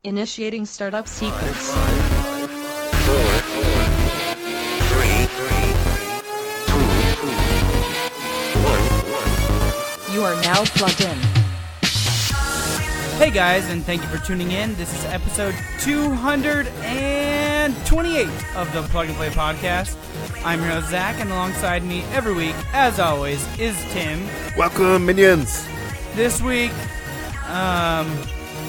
Initiating startup sequence. 5, 4, 3, 2, 1. You are now plugged in. Hey guys, and thank you for tuning in. This is episode 228 of the Plug and Play podcast. I'm your host, Zach, and alongside me every week, as always, is Tim. Welcome, minions! This week,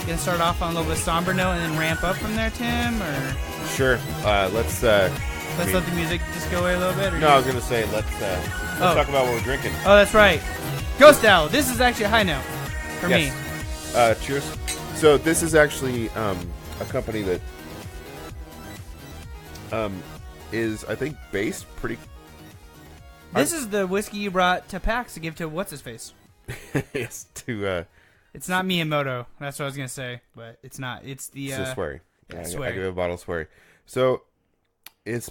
gonna start off on a little bit somber note and then ramp up from there, Tim, or? Sure, let's let the music just go away a little bit? Or No, I was gonna say, let's talk about what we're drinking. Oh, that's right. Ghost Owl. This is actually a high note for me. Cheers. So this is actually a company that is, I think, based pretty... This is the whiskey you brought to PAX to give to what's-his-face. Yes, to... It's not Miyamoto. That's what I was going to say, but it's not. It's the... Swery. Yeah, Swery. I give it a bottle of Swery. So, it's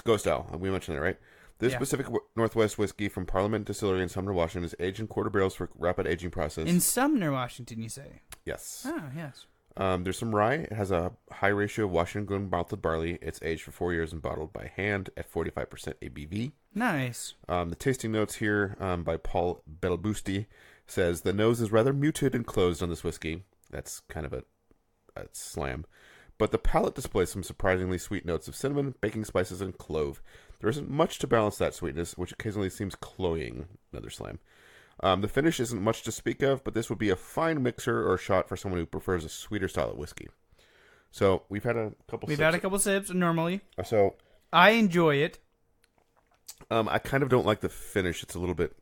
Ghost Owl. We mentioned that, right? This Pacific Northwest whiskey from Parliament Distillery in Sumner, Washington is aged in quarter barrels for rapid aging process. In Sumner, Washington, you say? Yes. Oh, yes. There's some rye. It has a high ratio of Washington grown malted barley. It's aged for 4 years and bottled by hand at 45% ABV. Nice. The tasting notes here by Paul Belbusti says the nose is rather muted and closed on this whiskey. That's kind of a slam. But the palate displays some surprisingly sweet notes of cinnamon, baking spices, and clove. There isn't much to balance that sweetness, which occasionally seems cloying. Another slam. The finish isn't much to speak of, but this would be a fine mixer or shot for someone who prefers a sweeter style of whiskey. So we've had a couple sips normally. So I enjoy it. I kind of don't like the finish. It's a little bit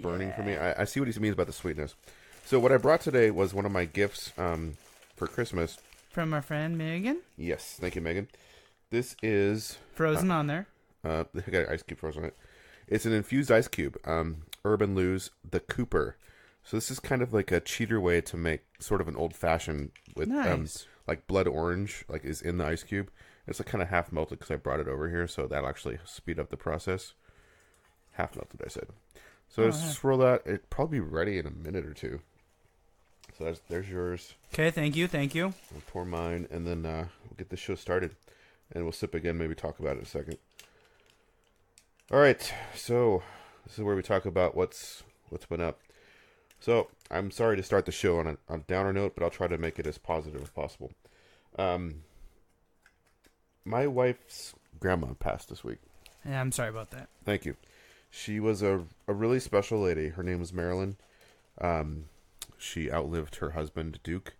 burning for me. I see what he means about the sweetness. So what I brought today was one of my gifts for Christmas. From our friend Megan? Yes, thank you, Megan. This is... Frozen on there. I got an ice cube frozen on it. It's an infused ice cube. Urban Lou's The Cooper. So this is kind of like a cheater way to make sort of an old-fashioned with like blood orange like is in the ice cube. It's like kind of half melted because I brought it over here, so that'll actually speed up the process. Half melted, I said. So swirl that. It'll probably be ready in a minute or two. So there's yours. Okay, thank you. I'll pour mine, and then we'll get the show started. And we'll sip again, maybe talk about it in a second. All right, so this is where we talk about what's been up. So I'm sorry to start the show on a downer note, but I'll try to make it as positive as possible. My wife's grandma passed this week. Yeah, I'm sorry about that. Thank you. She was a really special lady. Her name was Marilyn. She outlived her husband, Duke,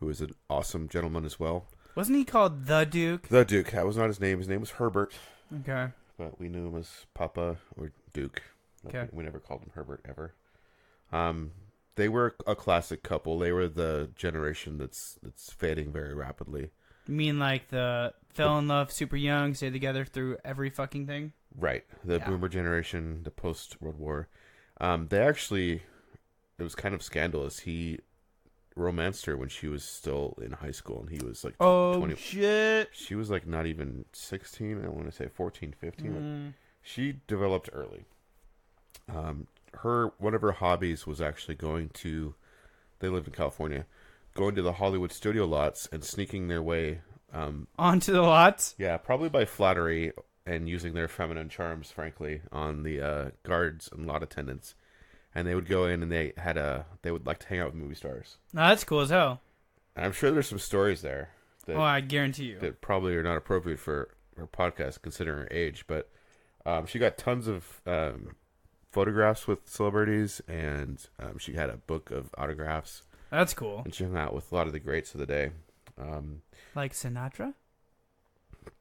who is an awesome gentleman as well. Wasn't he called The Duke? The Duke. That was not his name. His name was Herbert. Okay. But we knew him as Papa or Duke. Okay. We never called him Herbert ever. They were a classic couple. They were the generation that's fading very rapidly. You mean like the fell in love super young, stay together through every fucking thing? Right. The boomer generation, the post-World War. It was kind of scandalous. He romanced her when she was still in high school, and he was like 20. Shit. She was like not even 16. I want to say 14, 15. She developed early. One of her hobbies was actually they lived in California, going to the Hollywood studio lots and sneaking their way onto the lots. Yeah, probably by flattery and using their feminine charms, frankly, on the guards and lot attendants. And they would go in and they would like to hang out with movie stars. No, that's cool as hell. And I'm sure there's some stories there. I guarantee you. That probably are not appropriate for her podcast, considering her age. But she got tons of photographs with celebrities, and she had a book of autographs. That's cool. And she hung out with a lot of the greats of the day. Like Sinatra?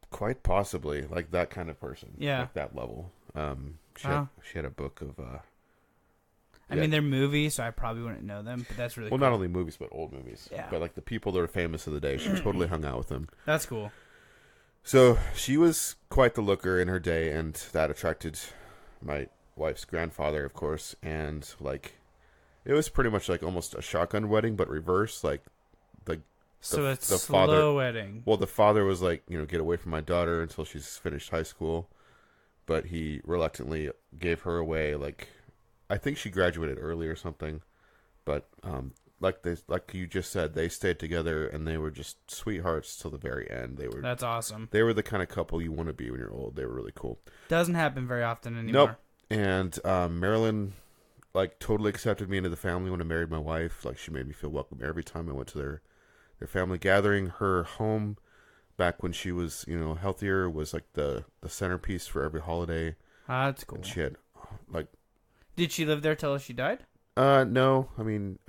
Quite possibly. Like that kind of person. Yeah. Like that level. She had a book of... I mean, they're movies, so I probably wouldn't know them, but that's really cool. Well, not only movies, but old movies. Yeah. But like the people that are famous of the day, she totally hung out with them. That's cool. So she was quite the looker in her day, and that attracted my wife's grandfather, of course. And like, it was pretty much like almost a shotgun wedding, but reverse. So it's a slow wedding. Well, the father was like, get away from my daughter until she's finished high school, but he reluctantly gave her away. Like, I think she graduated early or something, but like you just said, they stayed together and they were just sweethearts till the very end. That's awesome. They were the kind of couple you want to be when you're old. They were really cool. Doesn't happen very often anymore. Nope. And Marilyn, like, totally accepted me into the family when I married my wife. Like, she made me feel welcome every time I went to their family gathering. Her home, back when she was, healthier, was like the centerpiece for every holiday. That's cool. And she had, like... Did she live there till she died? No. I mean,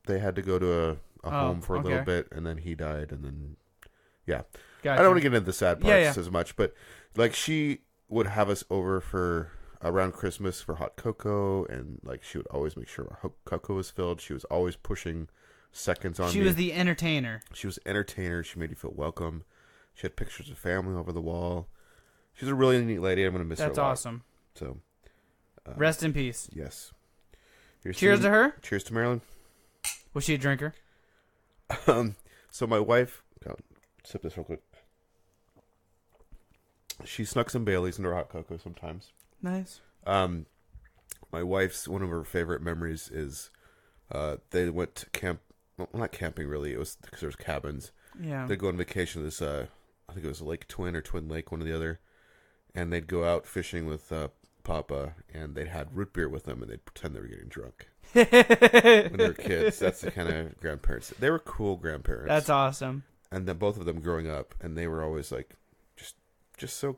they had to go to a home for a little okay. bit, and then he died, and then, yeah. Gotcha. I don't want to get into the sad parts Yeah. as much, but, like, she would have us over for around Christmas for hot cocoa, and, like, she would always make sure our cocoa was filled. She was always pushing seconds on me. She was the entertainer. She was an entertainer. She made you feel welcome. She had pictures of family over the wall. She's a really neat lady. I'm going to miss her a lot. That's awesome. So, rest in peace. yes. Cheers to her. Cheers to Marilyn. Was she a drinker? So my wife, sip this real quick. She snuck some Baileys into her hot cocoa sometimes. Nice. My wife's, one of her favorite memories is they went to camp. Well, not camping really. It was because there was cabins. Yeah. They'd go on vacation to this, I think it was Lake Twin or Twin Lake, one or the other. And they'd go out fishing with Papa, and they'd had root beer with them, and they'd pretend they were getting drunk. When they were kids. That's the kind of grandparents. They were cool grandparents. That's awesome. And then both of them growing up, and they were always like just so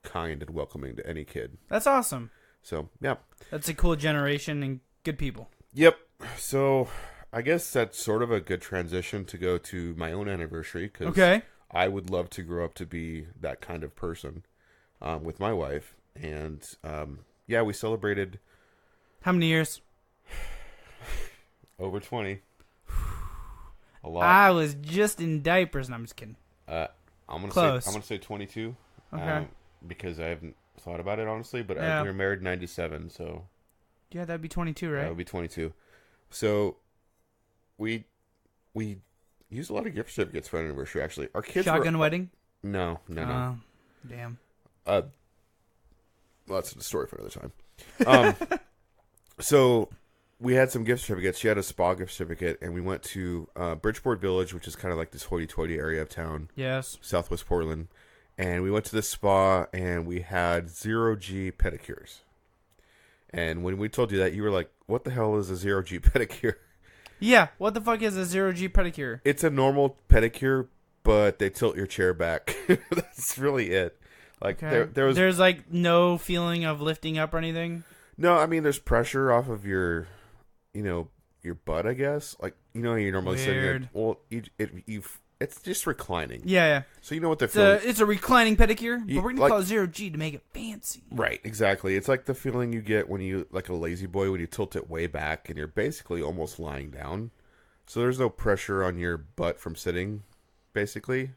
kind and welcoming to any kid. That's awesome. So, yeah. That's a cool generation and good people. Yep. So, I guess that's sort of a good transition to go to my own anniversary, because I would love to grow up to be that kind of person with my wife. And, yeah, we celebrated... How many years? Over 20. A lot. I was just in diapers, and I'm just kidding. I'm gonna Close. say 22. Okay. Because I haven't thought about it honestly, but Yeah. we were married in 97, so Yeah, that'd be 22, right? that would be 22. So we used a lot of gift certificates for our anniversary. Actually, our kids Shotgun were, wedding? No. Damn. Well, that's a story for another time. So we had some gift certificates. She had a spa gift certificate, and we went to Bridgeport Village, which is kind of like this hoity-toity area of town. Yes. Southwest Portland. And we went to the spa, and we had 0G pedicures. And when we told you that, you were like, what the hell is a 0G pedicure? Yeah, what the fuck is a 0G pedicure? It's a normal pedicure, but they tilt your chair back. That's really it. Like, there's like no feeling of lifting up or anything? No, I mean, there's pressure off of your butt, I guess. Like, you're normally sitting there. Well, it's just reclining. Yeah. So you know what the feeling... It's a reclining pedicure, but we're going to call it 0G to make it fancy. Right, exactly. It's like the feeling you get when you, like a lazy boy, when you tilt it way back and you're basically almost lying down. So there's no pressure on your butt from sitting, basically.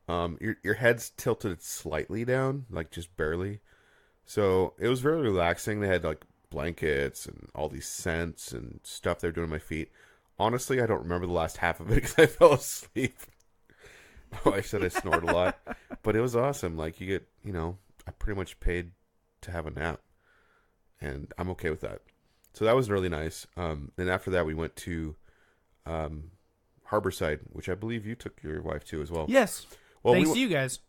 Your head's tilted slightly down, like just barely. So it was very relaxing. They had like blankets and all these scents and stuff they were doing to my feet. Honestly, I don't remember the last half of it because I fell asleep. My wife said I snored a lot. But it was awesome. Like, you get, I pretty much paid to have a nap. And I'm okay with that. So that was really nice. Then after that, we went to Harborside, which I believe you took your wife to as well. Yes. Well, Thanks to you guys.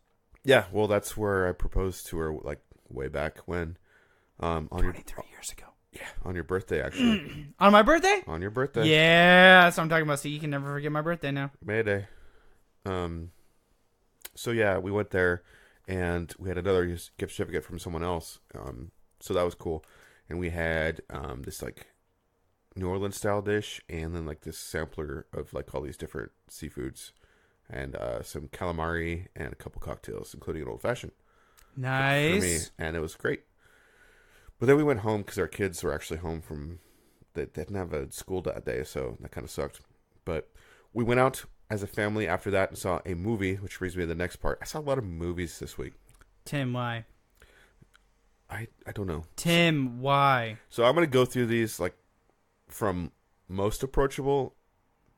Yeah, well, that's where I proposed to her, like, way back when. 23 years ago. Yeah, on your birthday, actually. On my birthday? On your birthday. Yeah, that's what I'm talking about. See, you can never forget my birthday now. Mayday. So, yeah, we went there, and we had another gift certificate from someone else. So that was cool. And we had this, like, New Orleans-style dish, and then, like, this sampler of, like, all these different seafoods, and some calamari, and a couple cocktails, including an old-fashioned. Nice. For me, and it was great. But then we went home because our kids were actually home from... They didn't have a school that day, so that kind of sucked. But we went out as a family after that and saw a movie, which brings me to the next part. I saw a lot of movies this week. Tim, why? I don't know. Tim, why? So I'm going to go through these, like, from most approachable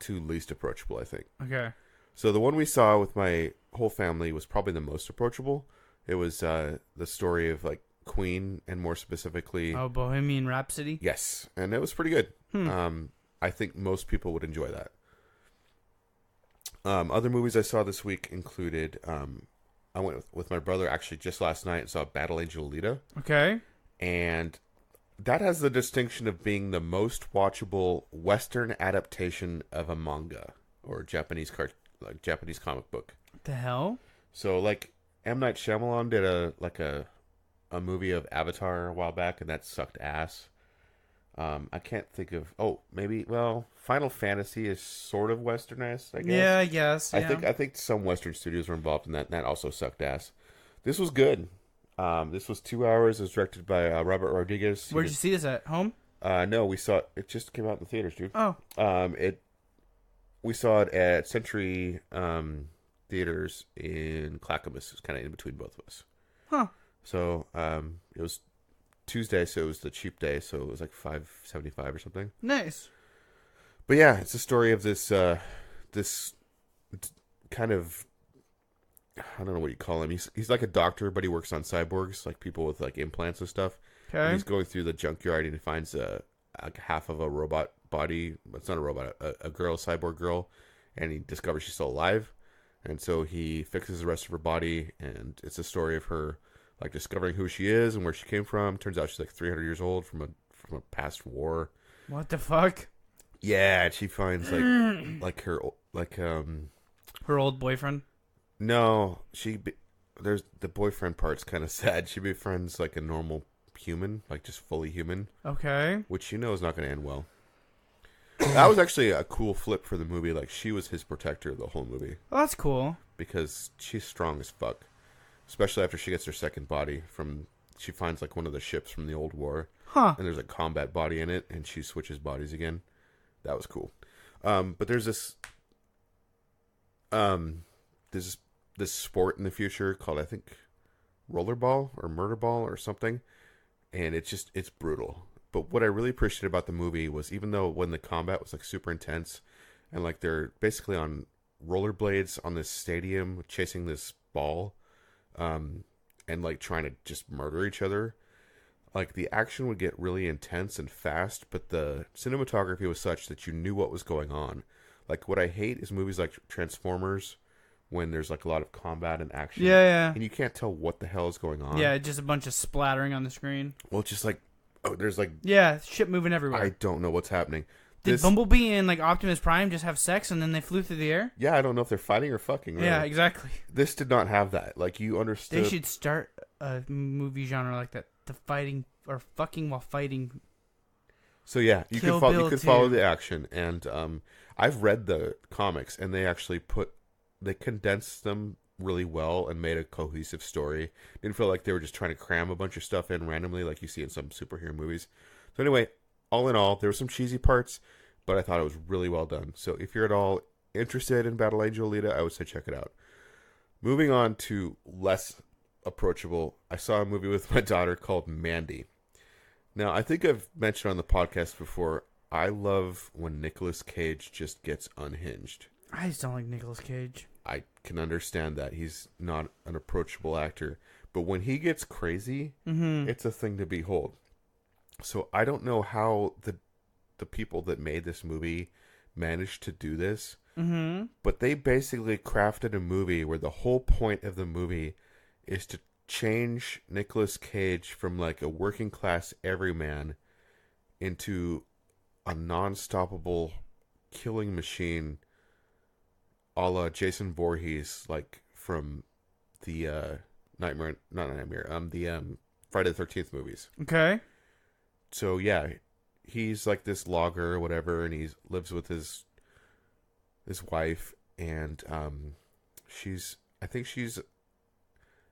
to least approachable, I think. Okay. So the one we saw with my whole family was probably the most approachable. It was the story of, like, Queen, and more specifically... Oh, Bohemian Rhapsody? Yes, and it was pretty good. I think most people would enjoy that. Other movies I saw this week included, I went with my brother actually just last night and saw Battle Angel Alita. Okay. And that has the distinction of being the most watchable Western adaptation of a manga or Japanese comic book. What the hell? So, like, M. Night Shyamalan did a movie of Avatar a while back, and that sucked ass. I can't think of... Oh, maybe... Well, Final Fantasy is sort of Westernized, I guess. Yeah, I guess. Yeah. I think some Western studios were involved in that, and that also sucked ass. This was good. This was 2 hours. It was directed by Robert Rodriguez. Where'd you see this at? Home? No, we saw it. It just came out in the theaters, dude. Oh. We saw it at Century Theaters in Clackamas. It's kind of in between both of us. Huh. So, it was Tuesday, so it was the cheap day, so it was like $5.75 or something. Nice. But yeah, it's a story of this kind of, I don't know what you call him. He's like a doctor, but he works on cyborgs, like people with like implants and stuff. Okay. And he's going through the junkyard and he finds like half of a robot body. It's not a robot, a girl, cyborg girl, and he discovers she's still alive. And so he fixes the rest of her body, and it's a story of her like discovering who she is and where she came from. Turns out she's like 300 years old from a past war. What the fuck? Yeah, and she finds her old boyfriend. No, there's the boyfriend part's kind of sad. She befriends like a normal human, like just fully human. Okay. Which is not going to end well. That was actually a cool flip for the movie. Like she was his protector the whole movie. Oh, that's cool. Because she's strong as fuck. Especially after she gets her second body she finds like one of the ships from the old war. Huh. And there's a combat body in it, and she switches bodies again. That was cool. But there's this sport in the future called, I think, rollerball or murder ball or something. And it's brutal. But what I really appreciated about the movie was, even though when the combat was like super intense and like they're basically on rollerblades on this stadium chasing this ball, and like trying to just murder each other, like the action would get really intense and fast, but the cinematography was such that you knew what was going on. Like what I hate is movies like Transformers, when there's like a lot of combat and action. Yeah. And you can't tell what the hell is going on. Yeah, just a bunch of splattering on the screen. Well, it's just like, there's like... Yeah, shit moving everywhere. I don't know what's happening. Did Bumblebee and like Optimus Prime just have sex and then they flew through the air? Yeah, I don't know if they're fighting or fucking. Really. Yeah, exactly. This did not have that. Like, you understood... They should start a movie genre like that. The fighting or fucking while fighting. So yeah, you can follow the action, and I've read the comics, and they condensed them really well and made a cohesive story. Didn't feel like they were just trying to cram a bunch of stuff in randomly like you see in some superhero movies. So anyway, all in all, there were some cheesy parts, but I thought it was really well done. So if you're at all interested in Battle Angel Alita, I would say check it out. Moving on to less approachable, I saw a movie with my daughter called Mandy. Now, I think I've mentioned on the podcast before, I love when Nicolas Cage just gets unhinged. I just don't like Nicolas Cage. I can understand that. He's not an approachable actor. But when he gets crazy, it's a thing to behold. So I don't know how the people that made this movie managed to do this. Mm-hmm. But they basically crafted a movie where the whole point of the movie is to change Nicolas Cage from like a working class everyman into a non-stoppable killing machine, a la Jason Voorhees, like from the Friday the 13th movies. Okay. So yeah, he's like this logger or whatever, and he lives with his wife, and I think she's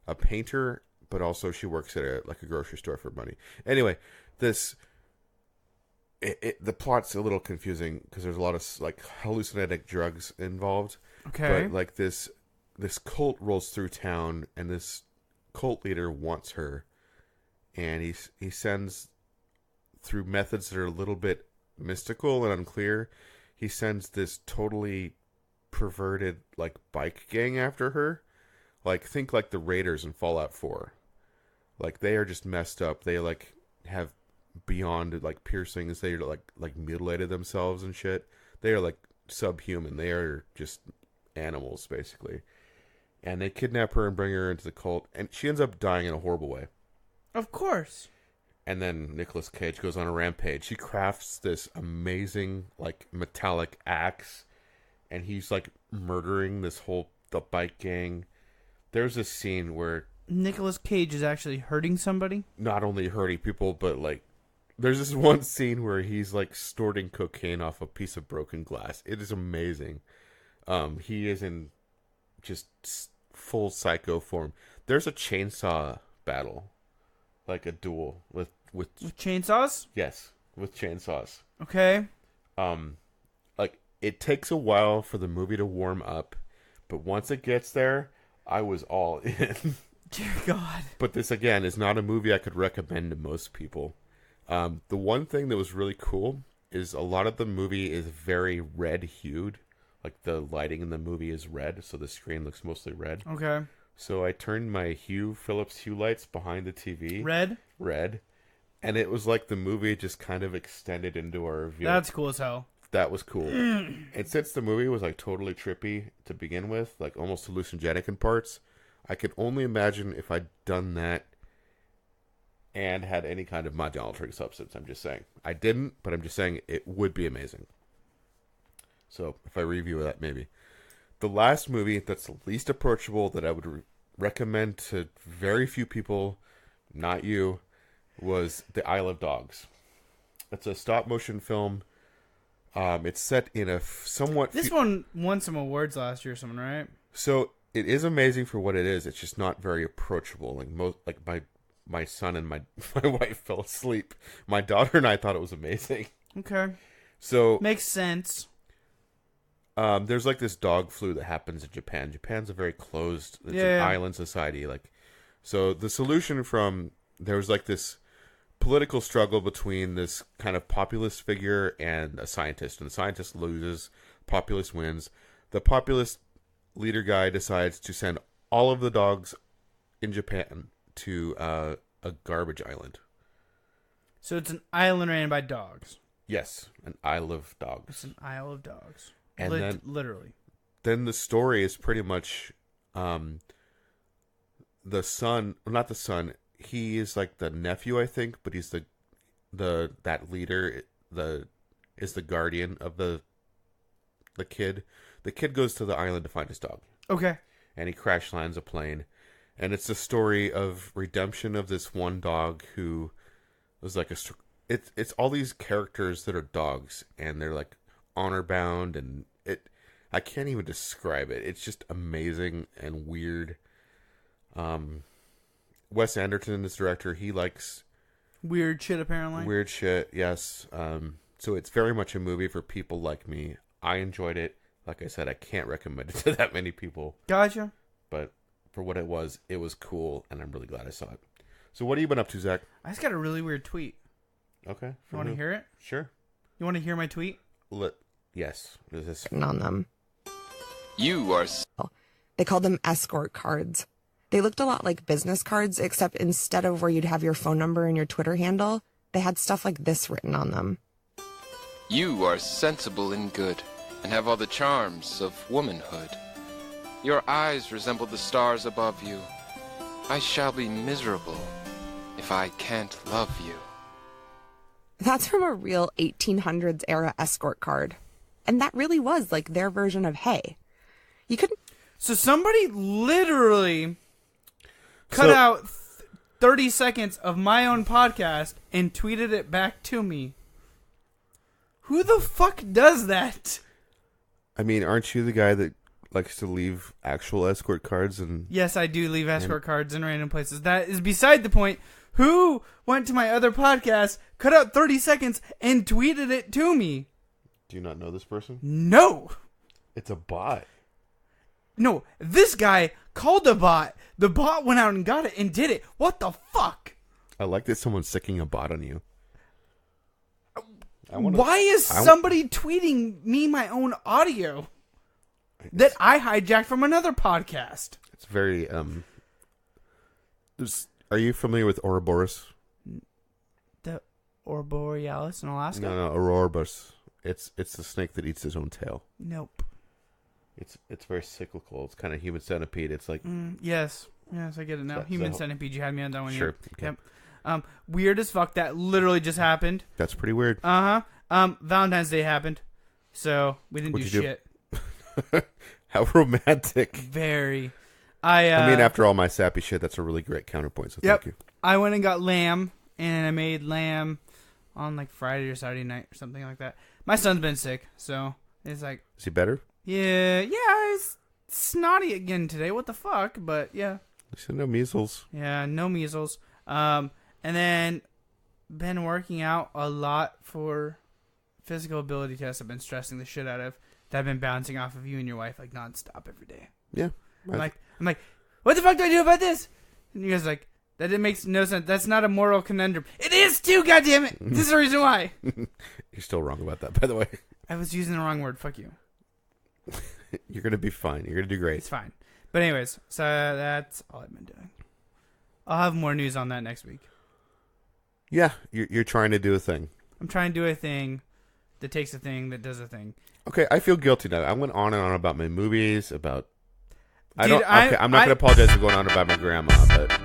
a painter, but also she works at a grocery store for money. Anyway, the plot's a little confusing because there's a lot of like hallucinogenic drugs involved. Okay. But like this cult rolls through town, and this cult leader wants her, and he sends, through methods that are a little bit mystical and unclear, he sends this totally perverted like bike gang after her. Like, think like the Raiders in Fallout 4. Like, they are just messed up. They like have beyond like piercings. They like mutilated themselves and shit. They are like subhuman. They are just animals basically. And they kidnap her and bring her into the cult, and she ends up dying in a horrible way. Of course. And then Nicolas Cage goes on a rampage. He crafts this amazing like metallic axe, and he's like murdering the bike gang. There's a scene where Nicolas Cage is actually hurting somebody. Not only hurting people, but like there's this one scene where he's like snorting cocaine off a piece of broken glass. It is amazing. He is in just full psycho form. There's a chainsaw battle, like a duel with chainsaws. Yes, with chainsaws. Okay. Like it takes a while for the movie to warm up, but once it gets there, I was all in. Dear God. But this again is not a movie I could recommend to most people. The one thing that was really cool is a lot of the movie is very red hued. Like the lighting in the movie is red, so the screen looks mostly red. Okay. So I turned my Philips Hue lights behind the TV. Red. And it was like the movie just kind of extended into our view. That's cool as hell. That was cool. And since the movie was like totally trippy to begin with, like almost hallucinogenic in parts, I could only imagine if I'd done that and had any kind of mind-altering substance. I'm just saying. I didn't, but I'm just saying it would be amazing. So if I review that, maybe. The last movie that's the least approachable that I would recommend to very few people, not you, was The Isle of Dogs. It's a stop-motion film. It's set in a somewhat... This one won some awards last year or something, right? So it is amazing for what it is. It's just not very approachable. Like my son and my wife fell asleep. My daughter and I thought it was amazing. Okay. So makes sense. There's like this dog flu that happens in Japan. Japan's a very closed, it's an island society. Like, so the solution from there was like this political struggle between this kind of populist figure and a scientist, and the scientist loses, populist wins. The populist leader guy decides to send all of the dogs in Japan to a garbage island. So it's an island ran by dogs. Yes, an Isle of Dogs. It's an Isle of Dogs. And then literally. Then the story is pretty much the son, well, not the son. He is like the nephew, I think, but he's that leader. Is the guardian of the kid. The kid goes to the island to find his dog. Okay. And he crash lands a plane, and it's the story of redemption of this one dog who was like it's all these characters that are dogs, and they're like honor bound, and I can't even describe it. It's just amazing and weird. Wes Anderson is director. He likes weird shit, apparently. Weird shit, yes. So it's very much a movie for people like me. I enjoyed it. Like I said, I can't recommend it to that many people. Gotcha. But for what it was cool, and I'm really glad I saw it. So what have you been up to, Zach? I just got a really weird tweet. Okay. You want to hear it? Sure. You want to hear my tweet? Yes. Is this on them? You are... They called them escort cards. They looked a lot like business cards, except instead of where you'd have your phone number and your Twitter handle, they had stuff like this written on them. You are sensible and good, and have all the charms of womanhood. Your eyes resemble the stars above you. I shall be miserable if I can't love you. That's from a real 1800s era escort card. And that really was like their version of hey. You couldn't... So somebody literally cut out 30 seconds of my own podcast and tweeted it back to me. Who the fuck does that? I mean, aren't you the guy that likes to leave actual escort cards? And yes, I do leave escort cards in random places. That is beside the point. Who went to my other podcast, cut out 30 seconds, and tweeted it to me? Do you not know this person? No. It's a bot. No, this guy called a bot. The bot went out and got it and did it. What the fuck? I like that someone's sicking a bot on you. Why is somebody tweeting me my own audio that I hijacked from another podcast? It's very, are you familiar with Ouroboros? Borealis in Alaska? No, Ouroboros. It's the snake that eats his own tail. Nope. It's very cyclical. It's kind of human centipede. It's like Yes, I get it now. Human centipede. You had me on that one. Sure. Yeah. Okay. Yep. Weird as fuck. That literally just happened. That's pretty weird. Valentine's Day happened, so we didn't What'd do you do? shit. How romantic. Very. I mean, after all my sappy shit, that's a really great counterpoint. So Yep. thank you. I went and got lamb, and I made lamb on like Friday or Saturday night or something like that. My son's been sick, so it's like, Is he better? yeah, he's snotty again today. What the fuck? But yeah, He said no measles. yeah, no measles. And then been working out a lot for physical ability tests. I've been stressing the shit out of that. I've been bouncing off of you and your wife like nonstop every day. Yeah. I'm like, what the fuck do I do about this? And you guys are like, that it makes no sense. That's not a moral conundrum. It is too, goddammit. This is the reason why. You're still wrong about that, by the way. I was using the wrong word. Fuck you. You're going to be fine. You're going to do great. It's fine. But anyways, so that's all I've been doing. I'll have more news on that next week. Yeah, you're trying to do a thing. I'm trying to do a thing that takes a thing that does a thing. Okay, I feel guilty now. I went on and on about my movies, about... I'm Dude, not going to apologize for going on about my grandma, but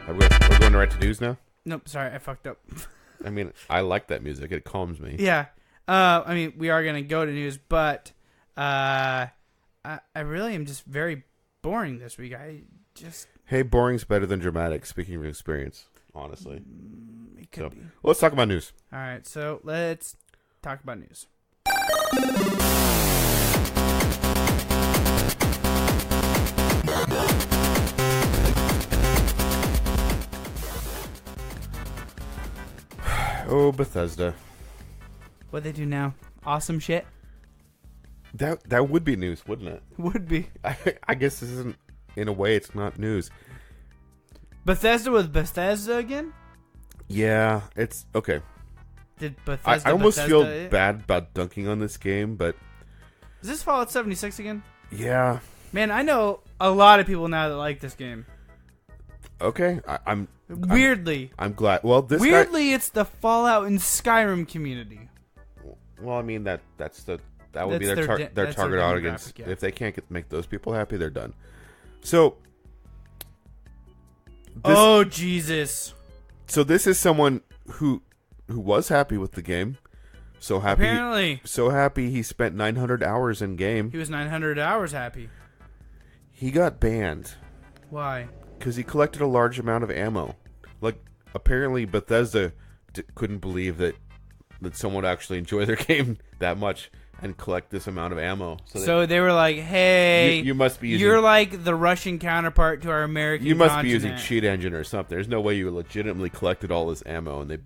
we're going right to news now? Nope, sorry, I fucked up. I mean, I like that music. It calms me. Yeah. I mean, we are going to go to news, but I really am just very boring this week. Hey, boring's better than dramatic, speaking of experience, honestly. It could be. Let's talk about news. All right, so let's talk about news. Oh, Bethesda. What they do now? Awesome shit? That would be news, wouldn't it? Would be. I guess this isn't, in a way, it's not news. Bethesda with Bethesda again? Yeah, it's okay. Did Bethesda I almost Bethesda feel it? bad about dunking on this game, but Is this Fallout 76 again? yeah. Man, I know a lot of people now that like this game. Okay, I'm Weirdly. I'm glad. Well, this guy, Weirdly, it's the Fallout and Skyrim community. well, I mean that would That's be their their target demographic, audience. yeah. If they can't make those people happy, they're done. So, Jesus. So this is someone who was happy with the game. So happy. Apparently. So happy he spent 900 hours in game. He was 900 hours happy. He got banned Why? because he collected a large amount of ammo. Like, apparently Bethesda couldn't believe that someone would actually enjoy their game that much and collect this amount of ammo. So they were like, hey, you must be using... You're like the Russian counterpart to our American You must continent. be using Cheat Engine or something. There's no way you legitimately collected all this ammo and they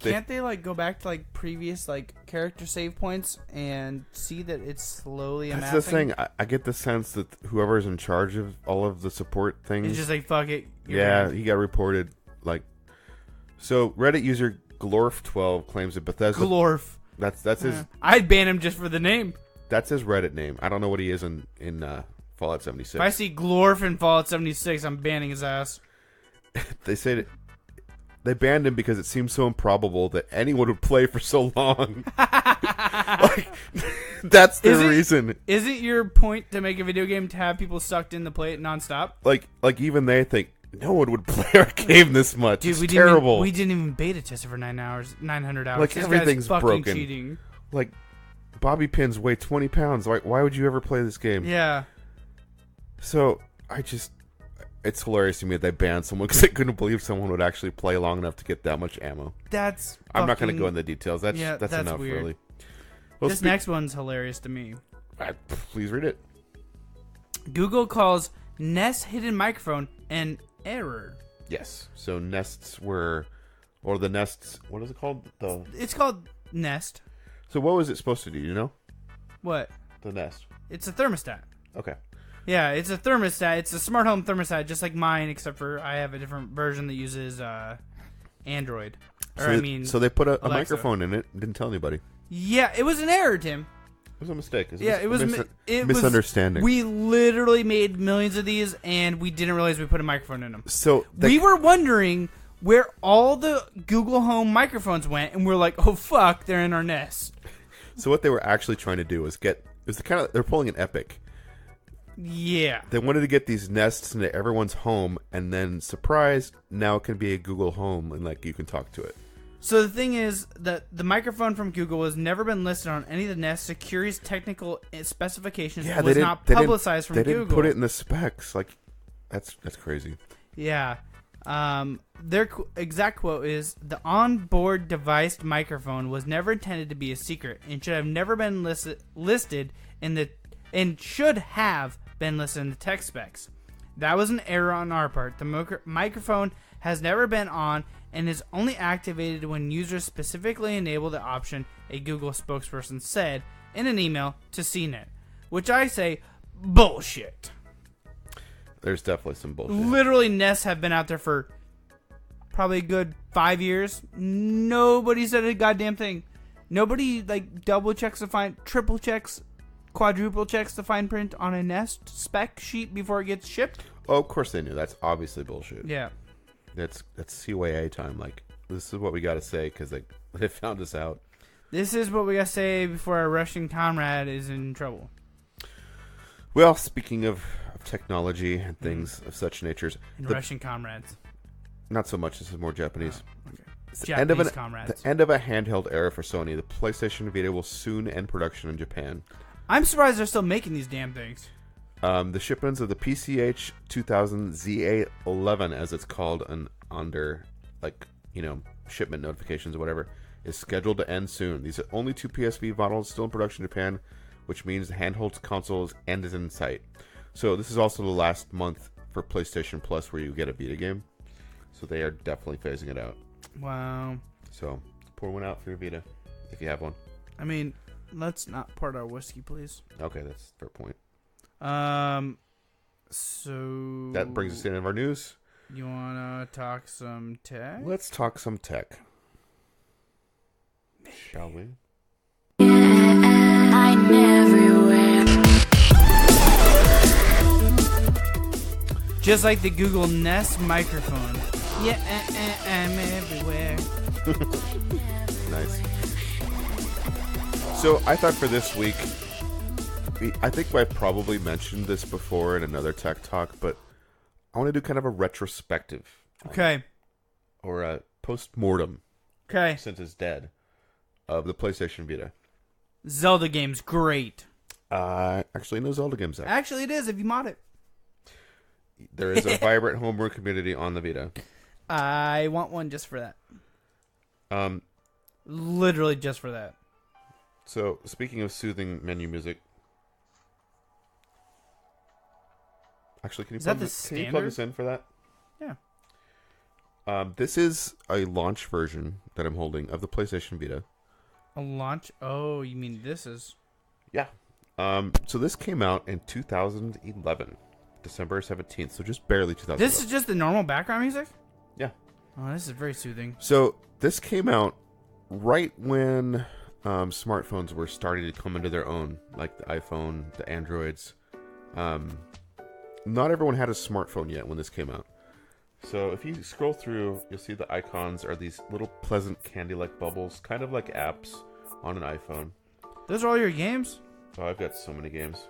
Can't they like go back to like previous like character save points and see that it's slowly That's amassing? the thing. I get the sense that whoever's in charge of all of the support things... It's just like, fuck it. Yeah, banned. he got reported. Like, so Reddit user Glorf12 claims that Bethesda... Glorf. That's his... I'd ban him just for the name. That's his Reddit name. I don't know what he is in Fallout 76. If I see Glorf in Fallout 76, I'm banning his ass. They say that they banned him because it seems so improbable that anyone would play for so long. Like, that's the reason. Is it your point to make a video game to have people sucked in to play it nonstop? Like even they think no one would play our game this much. Dude, it's terrible. We didn't even beta test it for 900 hours. Like, this everything's guy's fucking broken. cheating. Like, bobby pins weigh 20 pounds. Why would you ever play this game? Yeah. So, it's hilarious to me that they banned someone because they couldn't believe someone would actually play long enough to get that much ammo. I'm not going to go into the details. That's enough, weird. really. Well, This next one's hilarious to me. Please read it. Google calls Nest hidden microphone an error. Yes. So nests were, or the nests. What is it called? It's called Nest. So what was it supposed to do? You know? What? The Nest. It's a thermostat. Okay. Yeah, it's a thermostat. It's a smart home thermostat, just like mine, except for I have a different version that uses Android. So they put a Alexa. microphone in it and didn't tell anybody. Yeah, it was an error, Tim. It was a mistake. It was misunderstanding. We literally made millions of these, and we didn't realize we put a microphone in them. So we were wondering where all the Google Home microphones went, and we're like, oh fuck, they're in our Nest. So what they were actually trying to do was they're pulling an Epic. Yeah. They wanted to get these Nests into everyone's home, and then surprise, now it can be a Google Home, and like you can talk to it. So the thing is that the microphone from Google has never been listed on any of the Nest Security's technical specifications. Yeah, was not publicized from Google. They didn't put it in the specs. Like, that's crazy. Yeah. Their exact quote is, the onboard device microphone was never intended to be a secret and should have never been listed in the tech specs. That was an error on our part. The microphone has never been on and is only activated when users specifically enable the option, a Google spokesperson said in an email to CNET. Which I say, bullshit. There's definitely some bullshit. Literally, Nests have been out there for probably a good 5 years. Nobody said a goddamn thing. Nobody double checks to find, triple checks, quadruple checks the fine print on a Nest spec sheet before it gets shipped. Oh, of course they knew. That's obviously bullshit. Yeah. That's CYA time. Like, this is what we got to say because they found us out. This is what we got to say before our Russian comrade is in trouble. Well, speaking of technology and things of such natures. Russian comrades. Not so much. This is more Japanese. Oh, okay. It's Japanese comrades. The end of a handheld era for Sony. The PlayStation Vita will soon end production in Japan. I'm surprised they're still making these damn things. The shipments of the PCH 2000 ZA11, as it's called, under shipment notifications or whatever, is scheduled to end soon. These are only 2 PSV models still in production in Japan, which means the handheld console's end is in sight. So this is also the last month for PlayStation Plus where you get a Vita game. So they are definitely phasing it out. Wow. So pour one out for your Vita if you have one. I mean, let's not pour our whiskey, please. Okay, that's a fair point. So that brings us to the end of our news. You wanna talk some tech? Let's talk some tech. Shall we? I'm everywhere. Just like the Google Nest microphone. Yeah, I'm everywhere. Nice. So I thought for this week, I think I probably mentioned this before in another tech talk, but I want to do kind of a retrospective. Okay. Or a post-mortem. Okay. Since it's dead. Of the PlayStation Vita. Zelda game's great. Actually, no Zelda games out. Actually, it is if you mod it. There is a vibrant homebrew community on the Vita. I want one just for that. Literally just for that. So, speaking of soothing menu music. Actually, can you plug this in for that? Yeah. This is a launch version that I'm holding of the PlayStation Vita. A launch? Oh, you mean this is... Yeah. So this came out in 2011. December 17th, so just barely 2011. This is just the normal background music? Yeah. Oh, this is very soothing. So this came out right when smartphones were starting to come into their own, like the iPhone, the Androids. Not everyone had a smartphone yet when this came out. So if you scroll through, you'll see the icons are these little pleasant candy-like bubbles, kind of like apps on an iPhone. Those are all your games? Oh, I've got so many games.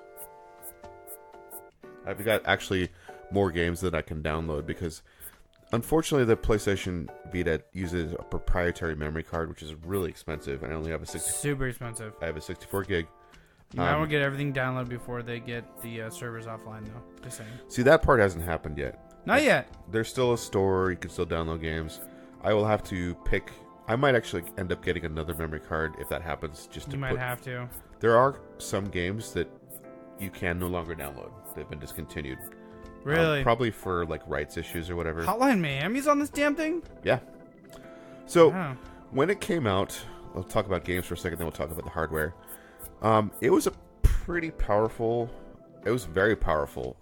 I've got actually more games that I can download because unfortunately the PlayStation Vita uses a proprietary memory card, which is really expensive, and I only have a super expensive. I have a 64 gig. You might want to get everything downloaded before they get the servers offline, though. Just saying. See, that part hasn't happened yet. Not yet. There's still a store. You can still download games. I will have to pick. I might actually end up getting another memory card if that happens. You might have to. There are some games that you can no longer download. They've been discontinued. Really? Probably for like rights issues or whatever. Hotline Miami's on this damn thing? Yeah. So when it came out, I'll talk about games for a second, then we'll talk about the hardware. It was a pretty powerful. It was very powerful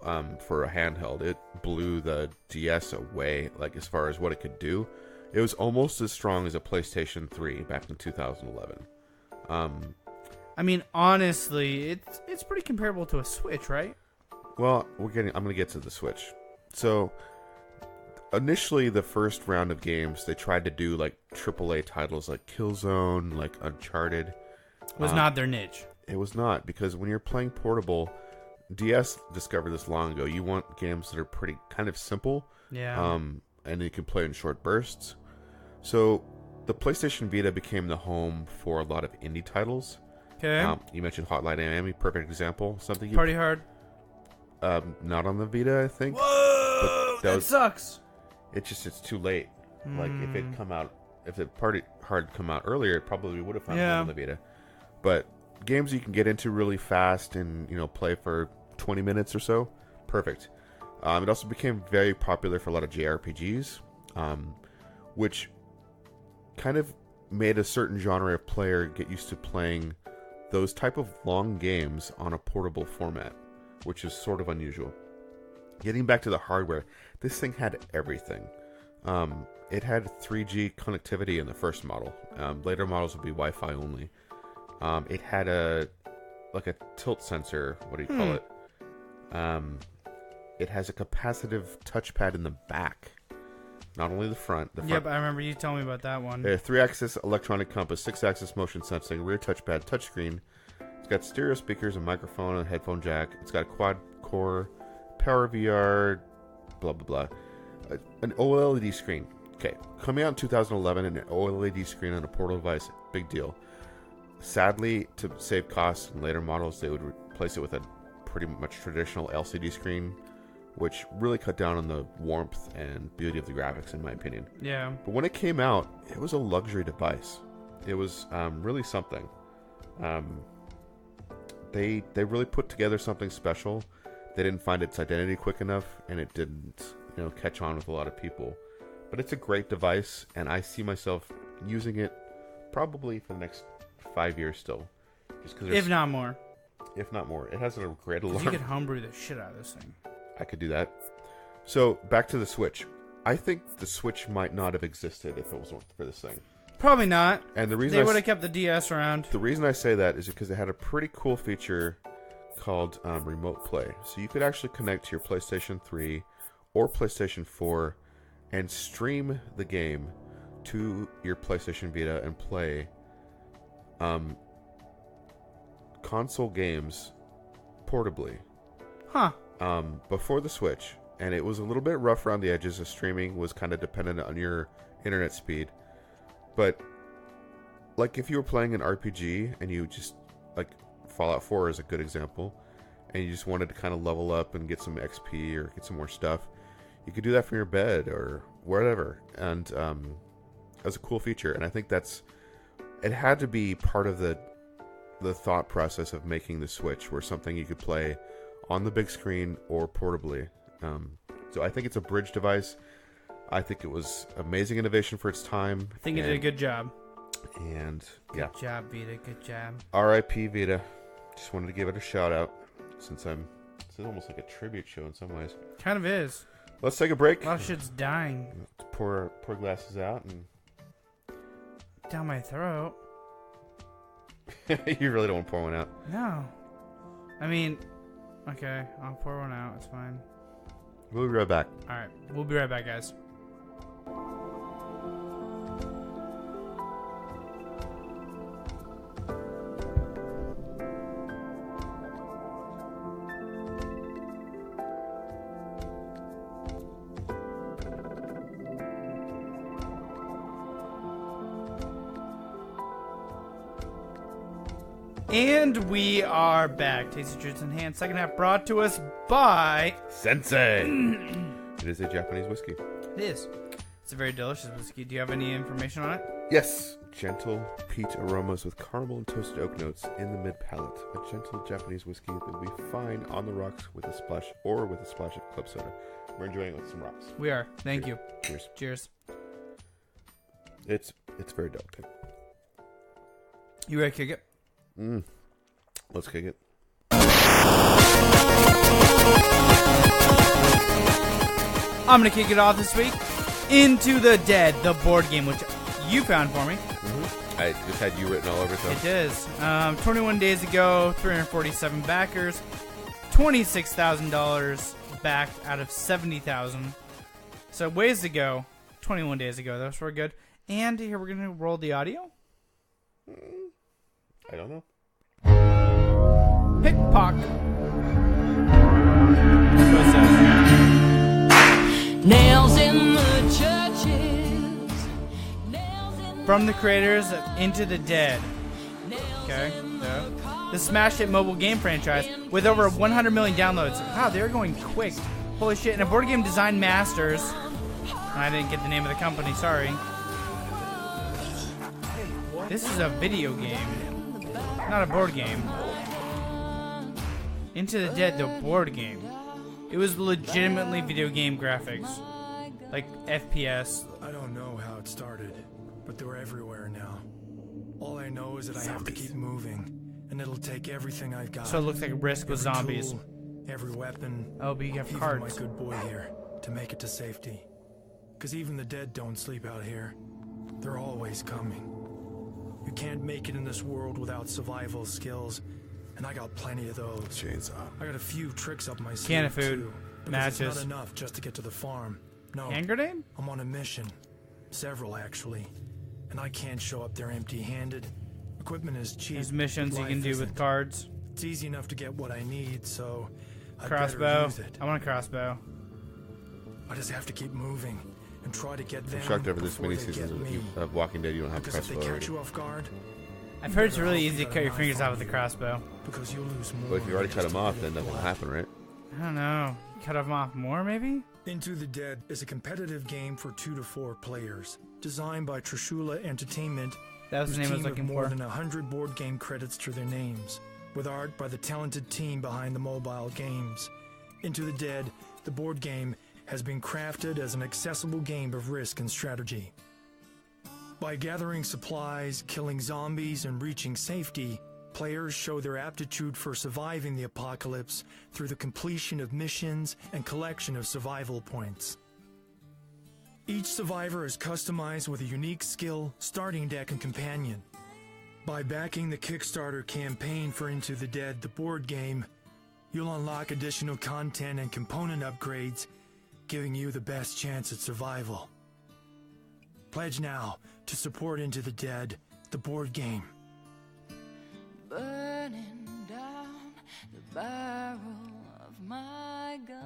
for a handheld. It blew the DS away, like as far as what it could do. It was almost as strong as a PlayStation 3 back in 2011. I mean, honestly, it's pretty comparable to a Switch, right? Well, I'm going to get to the Switch. So, initially, the first round of games, they tried to do like AAA titles like Killzone, like Uncharted. Was not their niche. It was not, because when you're playing portable, DS discovered this long ago. You want games that are pretty kind of simple. Yeah. And you can play in short bursts. So the PlayStation Vita became the home for a lot of indie titles. Okay. You mentioned Hotline Miami, perfect example. Something you Party Hard. not on the Vita, I think. Whoa, But that sucks. It's too late. Like if the Party Hard come out earlier, it probably would have found home on the Vita. But games you can get into really fast and play for 20 minutes or so, perfect. It also became very popular for a lot of JRPGs, which kind of made a certain genre of player get used to playing those type of long games on a portable format, which is sort of unusual. Getting back to the hardware, this thing had everything. It had 3G connectivity in the first model. Later models would be Wi-Fi only. It had a tilt sensor. What do you call it? It has a capacitive touchpad in the back, not only the front. Yep, I remember you telling me about that one. A 3-axis electronic compass, 6-axis motion sensing, rear touchpad, touchscreen. It's got stereo speakers, a microphone, and a headphone jack. It's got a quad-core, power VR, blah blah blah. An OLED screen. Okay, coming out in 2011, an OLED screen on a portable device, big deal. Sadly, to save costs in later models, they would replace it with a pretty much traditional LCD screen, which really cut down on the warmth and beauty of the graphics, in my opinion. Yeah. But when it came out, it was a luxury device. It was really something. They really put together something special. They didn't find its identity quick enough, and it didn't catch on with a lot of people. But it's a great device, and I see myself using it probably for the next 5 years still. Just if not more. If not more. It has a great alarm. You could homebrew the shit out of this thing. I could do that. So, back to the Switch. I think the Switch might not have existed if it wasn't for this thing. Probably not. And the reason they would have kept the DS around. The reason I say that is because it had a pretty cool feature called Remote Play. So you could actually connect to your PlayStation 3 or PlayStation 4 and stream the game to your PlayStation Vita and play console games portably. Huh. Before the Switch, and it was a little bit rough around the edges. The streaming was kind of dependent on your internet speed, but like if you were playing an RPG and you just like Fallout 4 is a good example, and you just wanted to kind of level up and get some XP or get some more stuff, you could do that from your bed or wherever, and that's a cool feature. And I think it had to be part of the thought process of making the Switch, where something you could play on the big screen or portably. So I think it's a bridge device. I think it was amazing innovation for its time. I think it did a good job. And yeah. Good job, Vita. Good job. R.I.P. Vita. Just wanted to give it a shout out since this is almost like a tribute show in some ways. Kind of is. Let's take a break. A lot of shit's dying. Pour glasses out and down my throat. You really don't want to pour one out. No. I mean, okay, I'll pour one out. It's fine. We'll be right back. Alright, we'll be right back, guys. And we are back. Tasty Treats in Hand. Second half brought to us by Sensei. It is a Japanese whiskey. It is. It's a very delicious whiskey. Do you have any information on it? Yes. Gentle peat aromas with caramel and toasted oak notes in the mid palate. A gentle Japanese whiskey that will be fine on the rocks with a splash of club soda. We're enjoying it with some rocks. We are. Thank you. Cheers. Cheers. It's very delicate. You ready to kick it? Let's kick it. I'm going to kick it off this week. Into the Dead, the board game, which you found for me. Mm-hmm. I just had you written all over it, though. It is. 21 days ago, 347 backers, $26,000 backed out of $70,000. So ways to go. 21 days ago. Those were good. And here we're going to roll the audio. I don't know. Pickpocket. That's what it says. Nails in the churches. Nails in From the creators of Into the Dead. Okay. So, the smash hit mobile game franchise with over 100 million downloads. Wow, they're going quick. Holy shit. And a board game design masters. I didn't get the name of the company, sorry. This is a video game, not a board game. Into the Dead, the board game. It was legitimately video game graphics. Like FPS. I don't know how it started, but they're everywhere now. All I know is that I have to keep moving, and it'll take everything I've got. So it looks like Risk with Every zombies. tool, every weapon. Oh, but you have even cards. my good boy here to make it to safety. Because even the dead don't sleep out here. They're always coming. You can't make it in this world without survival skills, and I got plenty of those. Chainsaw. I got a few tricks up my sleeve Can of food, too, because matches. It's not enough just to get to the farm. No, Hand grenade? I'm on a mission. Several, actually. And I can't show up there empty-handed. Equipment is cheap. There's missions you Life can do isn't. with cards. It's easy enough to get what I need, so I'd better Crossbow. use it. I want a crossbow. I just have to keep moving and try to get them I'm shocked over this before many they seasons get me. of Walking Dead you don't have Because if they crossbow catch already. you off guard, I've heard it's really easy to cut your fingers off with a crossbow. because you'll lose more. Well, if you already than cut just them a off, bit then of nothing will blood. happen, right? I don't know. Cut them off more, maybe? Into the Dead is a competitive game for 2 to 4 players, designed by Trishula Entertainment, That was whose the name I team was have looking more for. than 100 board game credits to their names, with art by the talented team behind the mobile games. Into the Dead, the board game, has been crafted as an accessible game of risk and strategy. By gathering supplies, killing zombies, and reaching safety, players show their aptitude for surviving the apocalypse through the completion of missions and collection of survival points. Each survivor is customized with a unique skill, starting deck, and companion. By backing the Kickstarter campaign for Into the Dead, the board game, you'll unlock additional content and component upgrades, giving you the best chance at survival. Pledge now to support Into the Dead, the board game. burning down the barrel of my gun.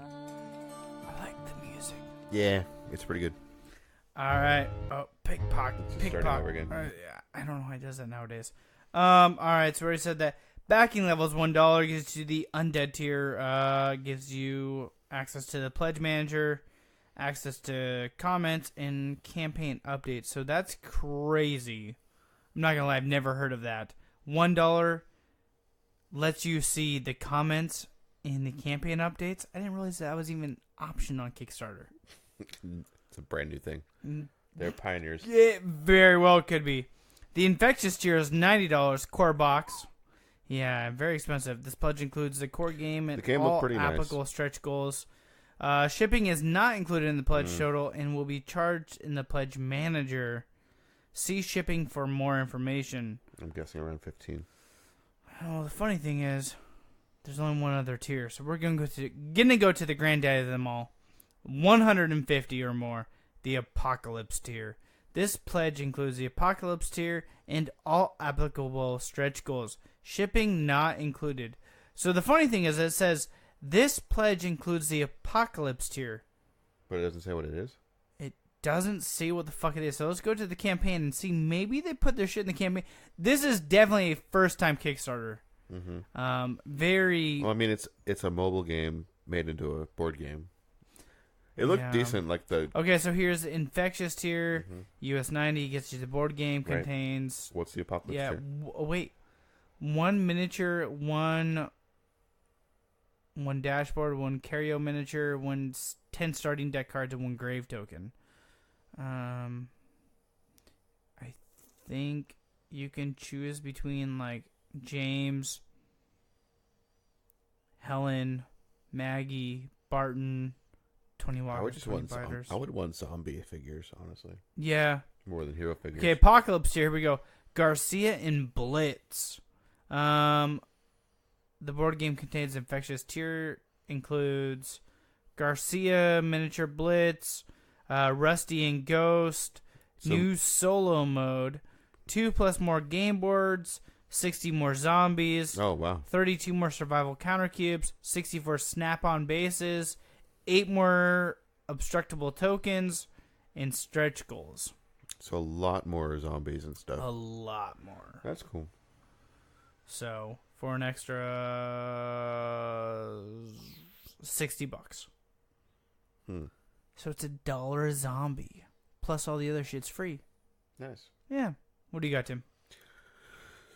I like the music. Yeah, it's pretty good. Alright. Oh, pickpocket. Starting over again. Yeah, I don't know how he does that nowadays. Alright, so we already said that. Backing level is $1, gives you the undead tier, gives you access to the pledge manager, access to comments, and campaign updates. So that's crazy. I'm not gonna lie, I've never heard of that. $1 lets you see the comments in the campaign updates. I didn't realize that was even an option on Kickstarter. It's a brand new thing. They're pioneers. It very well could be. The infectious tier is $90 core box. Yeah, very expensive. This pledge includes the core game and The game all looked pretty nice. applicable stretch goals. Shipping is not included in the pledge total and will be charged in the pledge manager. See shipping for more information. I'm guessing around 15. Oh, the funny thing is, there's only one other tier, so we're gonna go to the granddaddy of them all. 150 or more, the Apocalypse tier. This pledge includes the Apocalypse tier and all applicable stretch goals. Shipping not included. So the funny thing is, it says this pledge includes the Apocalypse tier. But it doesn't say what it is. It doesn't say what the fuck it is. So let's go to the campaign and see. Maybe they put their shit in the campaign. This is definitely a first-time Kickstarter. Very. Well, I mean, it's a mobile game made into a board game. It looked Yeah. decent, like the... Okay, so here's the Infectious tier. US 90 gets you the board game. Right. Contains. What's the Apocalypse Yeah. tier? Wait. One miniature, one dashboard, one carry-o miniature, 10 starting deck cards, and one grave token. I think you can choose between like James, Helen, Maggie, Barton, Tony Walker, I would just 20 want Biters. I would want zombie figures, honestly, Yeah. more than hero figures. Okay, Apocalypse here. Here we go. Garcia and Blitz. The board game contains infectious tier, includes Garcia, miniature Blitz, Rusty and Ghost, new solo mode, 2+ more game boards, 60 more zombies. Oh, wow. 32 more survival counter cubes, 64 snap-on bases, 8 more obstructable tokens, and stretch goals. So a lot more zombies and stuff. A lot more. That's cool. So for an extra $60. So it's $1 a zombie. Plus all the other shit's free. Nice. Yeah. What do you got, Tim?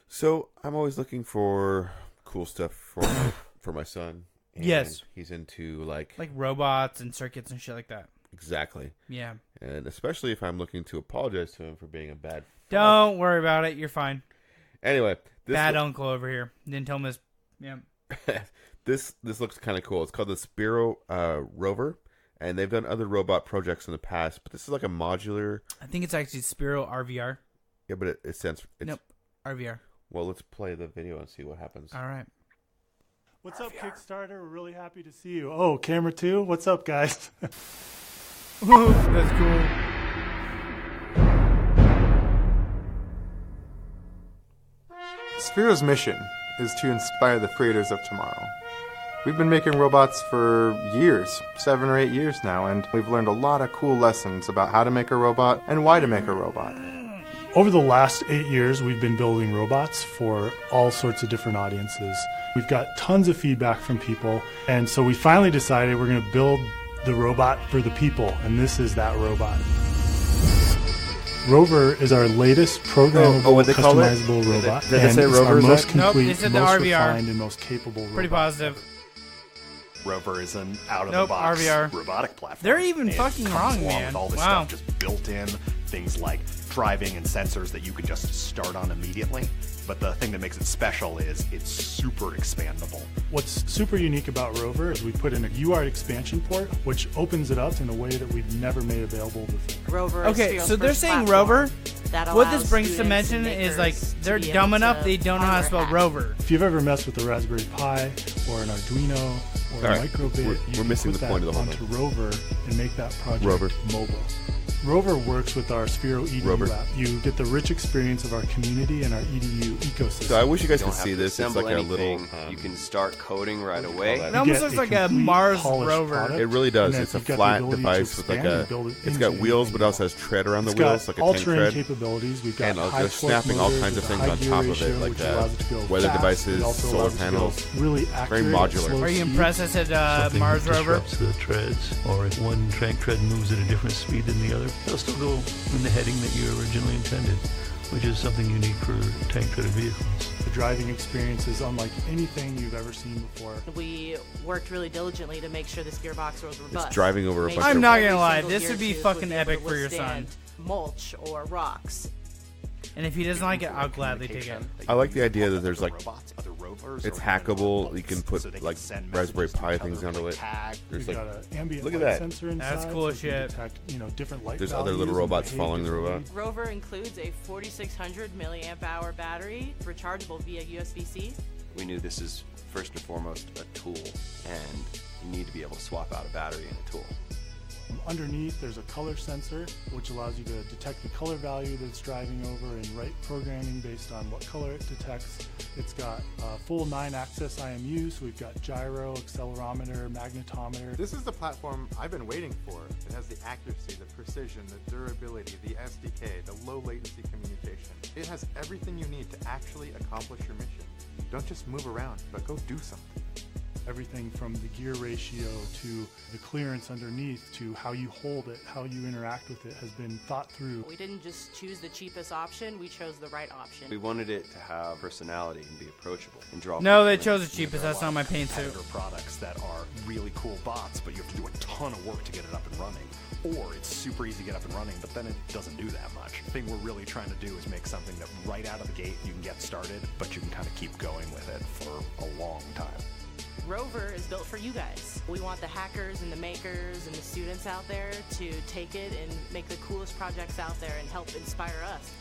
So I'm always looking for cool stuff for my son. And Yes. He's into like robots and circuits and shit like that. Exactly. Yeah. And especially if I'm looking to apologize to him for being a bad Don't worry about it. You're fine. Anyway, bad uncle over here. Didn't tell him his. Yeah. This looks kind of cool. It's called the Spiro Rover, and they've done other robot projects in the past, but this is like a modular. I think it's actually Spiro RVR. Yeah, but it stands. Nope, RVR. Well, let's play the video and see what happens. All right. What's up, Kickstarter? We're really happy to see you. Oh, camera 2? What's up, guys? That's cool. Spiro's mission is to inspire the creators of tomorrow. We've been making robots for years, 7 or 8 years now, and we've learned a lot of cool lessons about how to make a robot and why to make a robot. Over the last 8 years, we've been building robots for all sorts of different audiences. We've got tons of feedback from people, and so we finally decided we're going to build the robot for the people, and this is that robot. Rover is our latest programmable, customizable robot. Did they say and Rover? It's our most Nope, complete, they said the most RVR. refined, and most capable robot. Pretty positive. Rover is an out-of-the-box RVR. robotic platform. They're even It fucking comes wrong, along man. With all this Wow. stuff just built in, things like driving and sensors that you can just start on immediately. But the thing that makes it special is it's super expandable. What's super unique about Rover is we put in a UART expansion port, which opens it up in a way that we've never made available before. Rover is Okay, Spiro's so they're first saying platform Rover. that What allows this brings to students mention and is like makers to they're be dumb able enough to they don't know how to spell hardware hack. Rover. If you've ever messed with a Raspberry Pi or an Arduino or All a right, microbit, we're you can missing put the point that of the whole onto thing. Rover and make that project Rover. mobile. Rover works with our Spiro EDU Rover. app. You get the rich experience of our community and our EDU ecosystem. So I wish you guys You could don't see have to this. It's assemble like a little. anything. You can start coding right what do you away. call that? It almost You looks get like a complete Mars polished rover. product, It really does. and then It's a you've got the flat ability to device with like expand a. and build it It's got into wheels, anything but it also you has tread around the It's wheels, got like a all tank terrain tread. capabilities. We've got And high just torque snapping all motors kinds of with a things high on gear top of ratio, it, like which allows it to go weather fast. devices, It also solar allows it to go panels. really accurate, modular. slow Are you speed. impressed? I said Something Mars that rover. disrupts the treads, or if one tank tread moves at a different speed than the other, it'll still go in the heading that you originally intended, which is something unique for tank treaded vehicles. The driving experience is unlike anything you've ever seen before. We worked really diligently to make sure this gearbox was robust. driving over a Make bunch sure I'm not every gonna lie, single this gear would be tooth fucking be able epic to for your son. withstand mulch or rocks. And if he doesn't like it, I'll gladly take it. I like the idea that there's like robots, other rovers, it's or even hackable. other You can boats, put so they like send Raspberry messages to Pi each things other, onto like it. tag. There's We've like got an ambient look at light that. sensor inside. That's cool so as we can shit. detect, different light There's other values little and robots behavior. following the robot. Rover includes a 4600 milliamp hour battery, rechargeable via USB-C. We knew this is first and foremost a tool, and you need to be able to swap out a battery in a tool. Underneath, there's a color sensor, which allows you to detect the color value that it's driving over and write programming based on what color it detects. It's got full 9-axis IMU, so we've got gyro, accelerometer, magnetometer. This is the platform I've been waiting for. It has the accuracy, the precision, the durability, the SDK, the low latency communication. It has everything you need to actually accomplish your mission. Don't just move around, but go do something. Everything from the gear ratio to the clearance underneath to how you hold it, how you interact with it has been thought through. We didn't just choose the cheapest option, we chose the right option. We wanted it to have personality and be approachable and draw. No, they people in. chose the cheapest. That's not my paint suit. Competitor products that are really cool bots, but you have to do a ton of work to get it up and running. Or it's super easy to get up and running, but then it doesn't do that much. The thing we're really trying to do is make something that right out of the gate you can get started, but you can kind of keep going with it for a long time. Rover is built for you guys. We want the hackers and the makers and the students out there to take it and make the coolest projects out there and help inspire us.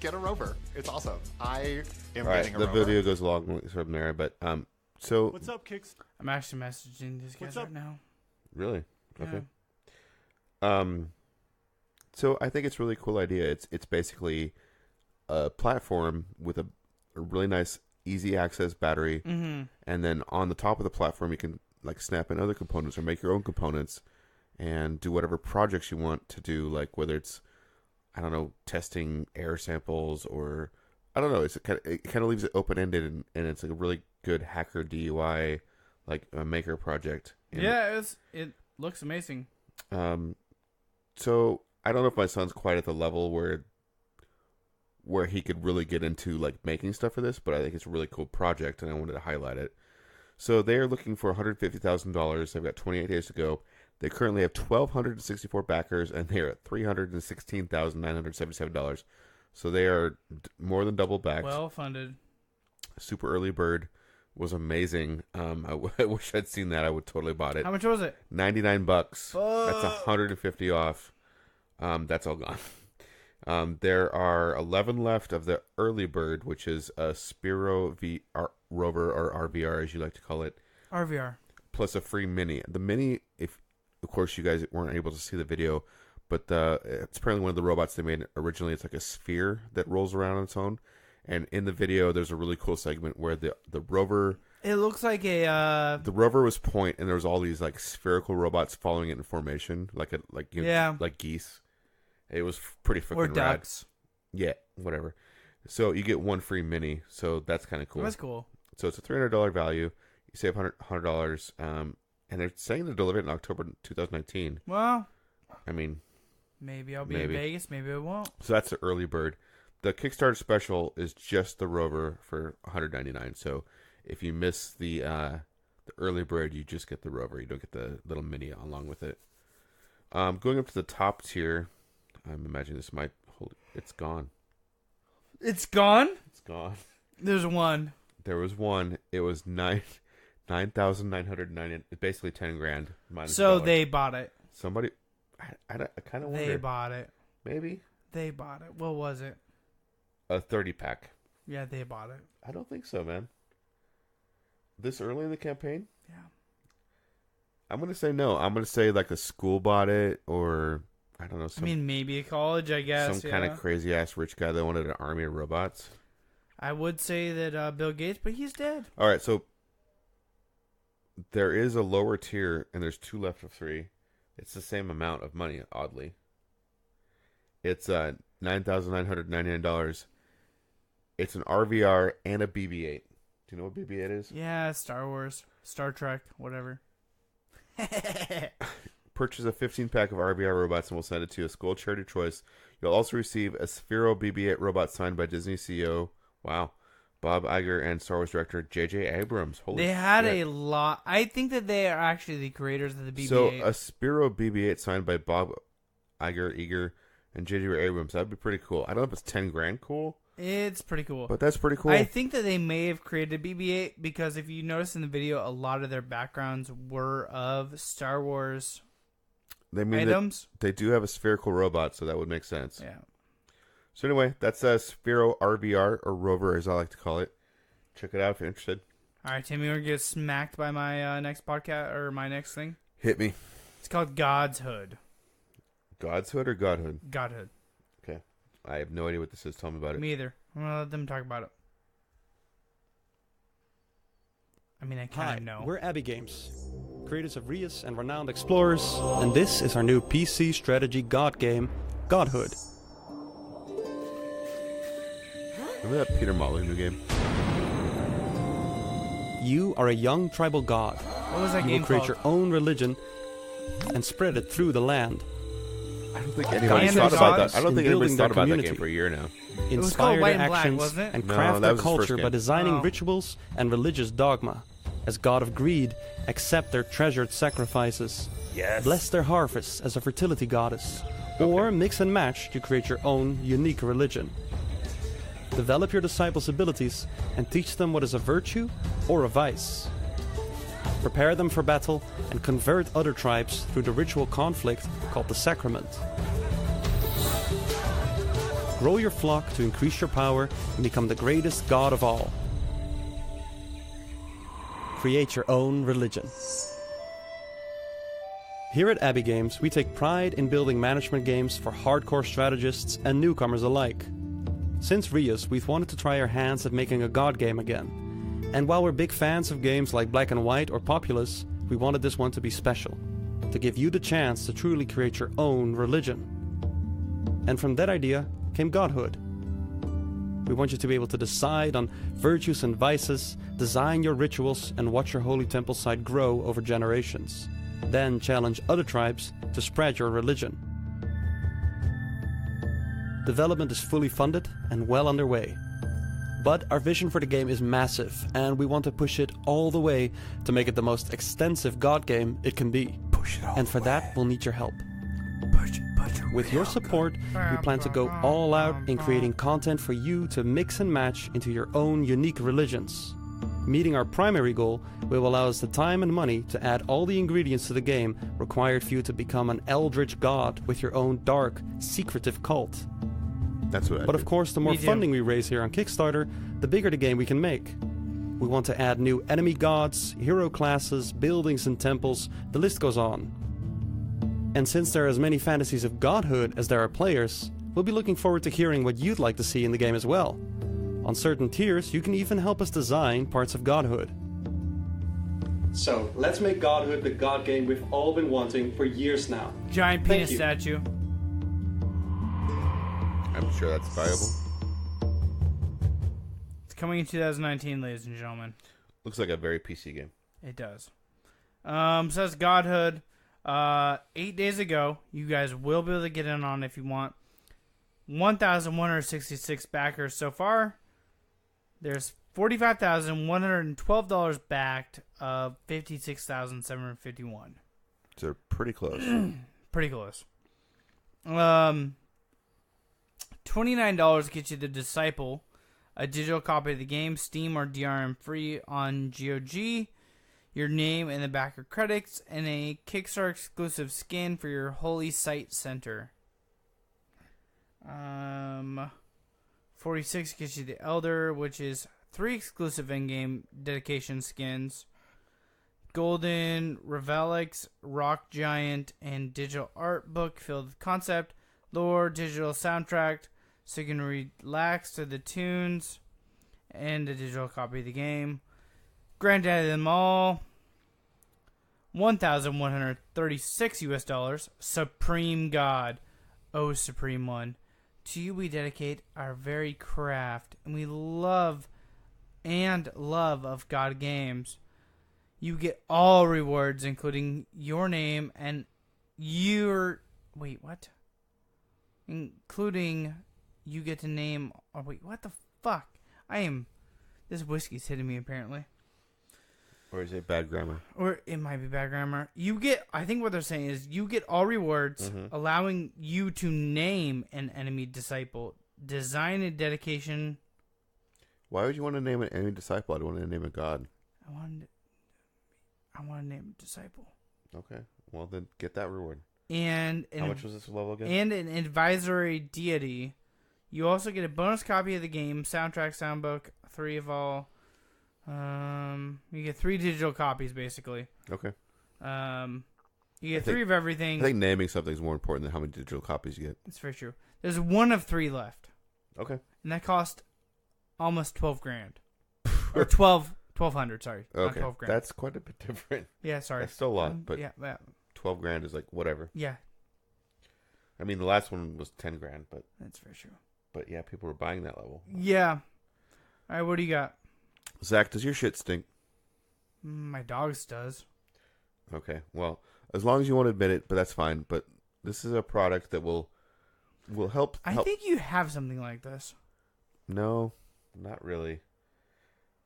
Get a Rover. It's awesome. I am All right, getting a the Rover. video goes along from there, but so What's up, Kicks? I'm actually messaging these guys What's up? right now. Really? Okay. Yeah. So I think it's a really cool idea. It's basically a platform with a really nice, easy access battery, Mm-hmm. and then on the top of the platform you can like snap in other components or make your own components and do whatever projects you want to do. Like whether it's, I don't know, testing air samples or I don't know. It kind of leaves it open ended and it's a really good hacker DIY like a maker project. And Yeah, it looks amazing. So I don't know if my son's quite at the level where he could really get into like making stuff for this, but I think it's a really cool project and I wanted to highlight it. So they are looking for $150,000. They've got 28 days to go. They currently have 1,264 backers and they're at $316,977. So they are more than double backed. Well funded. Super early bird was amazing. I wish I'd seen that. I would totally bought it. How much was it? $99. That's $150 off. That's all gone. There are 11 left of the early bird, which is a Spiro Rover or RVR, as you like to call it. RVR. Plus a free mini. The mini, if of course you guys weren't able to see the video, but it's apparently one of the robots they made originally. It's like a sphere that rolls around on its own. And in the video, there's a really cool segment where the rover... It looks like a... The rover was point, and there was all these like spherical robots following it in formation, like geese. It was pretty freaking rad. Or ducks. Yeah, whatever. So you get one free mini, so that's kind of cool. That's cool. So it's a $300 value. You save $100, and they're saying they'll deliver it in October 2019. Well, I mean, maybe I'll be in Vegas, maybe I won't. So that's the early bird. The Kickstarter special is just the rover for $199. So if you miss the early bird, you just get the rover. You don't get the little mini along with it. Going up to the top tier, I'm imagining this might hold. It's gone. It's gone? It's gone. There's one. There was one. It was $9,990. Basically $10,000 minus. So they bought it. Somebody, I kind of wonder. They bought it. Maybe they bought it. What was it? A 30-pack. Yeah, they bought it. I don't think so, man. This early in the campaign? Yeah. I'm gonna say no. I'm gonna say like a school bought it, or I don't know. Maybe a college, I guess. Some kind of crazy ass rich guy that wanted an army of robots. I would say that Bill Gates, but he's dead. All right, so there is a lower tier, and there's 2 left of 3. It's the same amount of money, oddly. It's $9,999. It's an RVR and a BB-8. Do you know what BB-8 is? Yeah, Star Wars, Star Trek, whatever. Purchase a 15-pack of RVR robots and we'll send it to a school charity choice. You'll also receive a Sphero BB-8 robot signed by Disney CEO, Bob Iger, and Star Wars director J.J. Abrams. Holy They had shit. a lot. I think that they are actually the creators of the BB-8. So a Sphero BB-8 signed by Bob Iger, and J.J. Abrams. That'd be pretty cool. I don't know if it's $10,000 cool. It's pretty cool. But that's pretty cool. I think that they may have created BB-8 because if you notice in the video, a lot of their backgrounds were of Star Wars items. They do have a spherical robot, so that would make sense. Yeah. So anyway, that's a Sphero RVR, or Rover as I like to call it. Check it out if you're interested. All right, Tim, you want to get smacked by my next podcast or my next thing? Hit me. It's called God's Hood. God's Hood or Godhood? Godhood. Okay. I have no idea what this is. Tell me about it. Me either. I'm going to let them talk about it. I mean, I kind of know. We're Abbey Games, creators of Rias and renowned explorers, and this is our new PC strategy god game, Godhood. Remember that Peter Molyneux new game? You are a young tribal god. What was that you game will create called? your own religion and spread it through the land. I don't think anybody's thought about that. I don't think anybody's thought about that game for a year now. Inspire White their and Black, actions wasn't it? and No, craft that their was his first culture game. by designing Oh. rituals and religious dogma. As god of greed, accept their treasured sacrifices. Yes. Bless their harvests as a fertility goddess. Or mix and match to create your own unique religion. Develop your disciples' abilities and teach them what is a virtue or a vice. Prepare them for battle and convert other tribes through the ritual conflict called the sacrament. Grow your flock to increase your power and become the greatest god of all. Create your own religion. Here at Abbey Games, we take pride in building management games for hardcore strategists and newcomers alike. Since Rios, we've wanted to try our hands at making a god game again. And while we're big fans of games like Black and White or Populous, we wanted this one to be special, to give you the chance to truly create your own religion. And from that idea came godhood. We want you to be able to decide on virtues and vices, design your rituals, and watch your holy temple site grow over generations. Then challenge other tribes to spread your religion. Development is fully funded and well underway. But our vision for the game is massive, and we want to push it all the way to make it the most extensive god game it can be. Push it all and for that, we'll need your help. With your support, we plan to go all out in creating content for you to mix and match into your own unique religions. Meeting our primary goal will allow us the time and money to add all the ingredients to the game required for you to become an eldritch god with your own dark, secretive cult. That's what I But do. of course, the more funding we raise here on Kickstarter, the bigger the game we can make. We want to add new enemy gods, hero classes, buildings and temples, the list goes on. And since there are as many fantasies of godhood as there are players, we'll be looking forward to hearing what you'd like to see in the game as well. On certain tiers, you can even help us design parts of godhood. So, let's make godhood the god game we've all been wanting for years now. Giant penis statue. I'm sure that's viable. It's coming in 2019, ladies and gentlemen. Looks like a very PC game. It does. Says Godhood. 8 days ago, you guys will be able to get in on it if you want. 1,166 backers so far. There's $45,112 backed of $56,751. So pretty close. Pretty close. $29 gets you the Disciple, a digital copy of the game, Steam or DRM free on GOG, your name and the backer credits, and a Kickstarter exclusive skin for your Holy Site Center. 46 gets you the Elder, which is 3 exclusive in-game dedication skins. Golden Revelix, Rock Giant, and digital art book filled with concept, lore, digital soundtrack, so you can relax to the tunes, and a digital copy of the game. Granddaddy of them all, $1,136 US. Supreme God, oh Supreme One. To you we dedicate our very craft, and we love of God games. You get all rewards, including your name and your... Wait, what? Including you get to name... Oh, wait, what the fuck? This whiskey's hitting me, apparently. Or is it bad grammar? Or it might be bad grammar. You get... I think what they're saying is you get all rewards, allowing you to name an enemy disciple, design a dedication... Why would you want to name an enemy disciple? I don't want to name a god. I want to name a disciple. Okay. Well, then get that reward. And how much was this level again? And an advisory deity. You also get a bonus copy of the game, soundtrack, soundbook, 3 of all. You get 3 digital copies, basically. Okay. You get 3 of everything. I think naming something is more important than how many digital copies you get. That's very true. There's 1 of 3 left. Okay. And that cost almost $12,000. Or 1,200, sorry. Okay. Not $12,000. That's quite a bit different. Yeah, sorry. That's still a lot, but yeah. $12,000 is like whatever. Yeah. I mean, the last one was $10,000, but that's very true. But yeah, people were buying that level. Yeah. All right, what do you got? Zach, does your shit stink? My dog's does. Okay, well, as long as you won't admit it, but that's fine. But this is a product that will help. I think you have something like this. No, not really.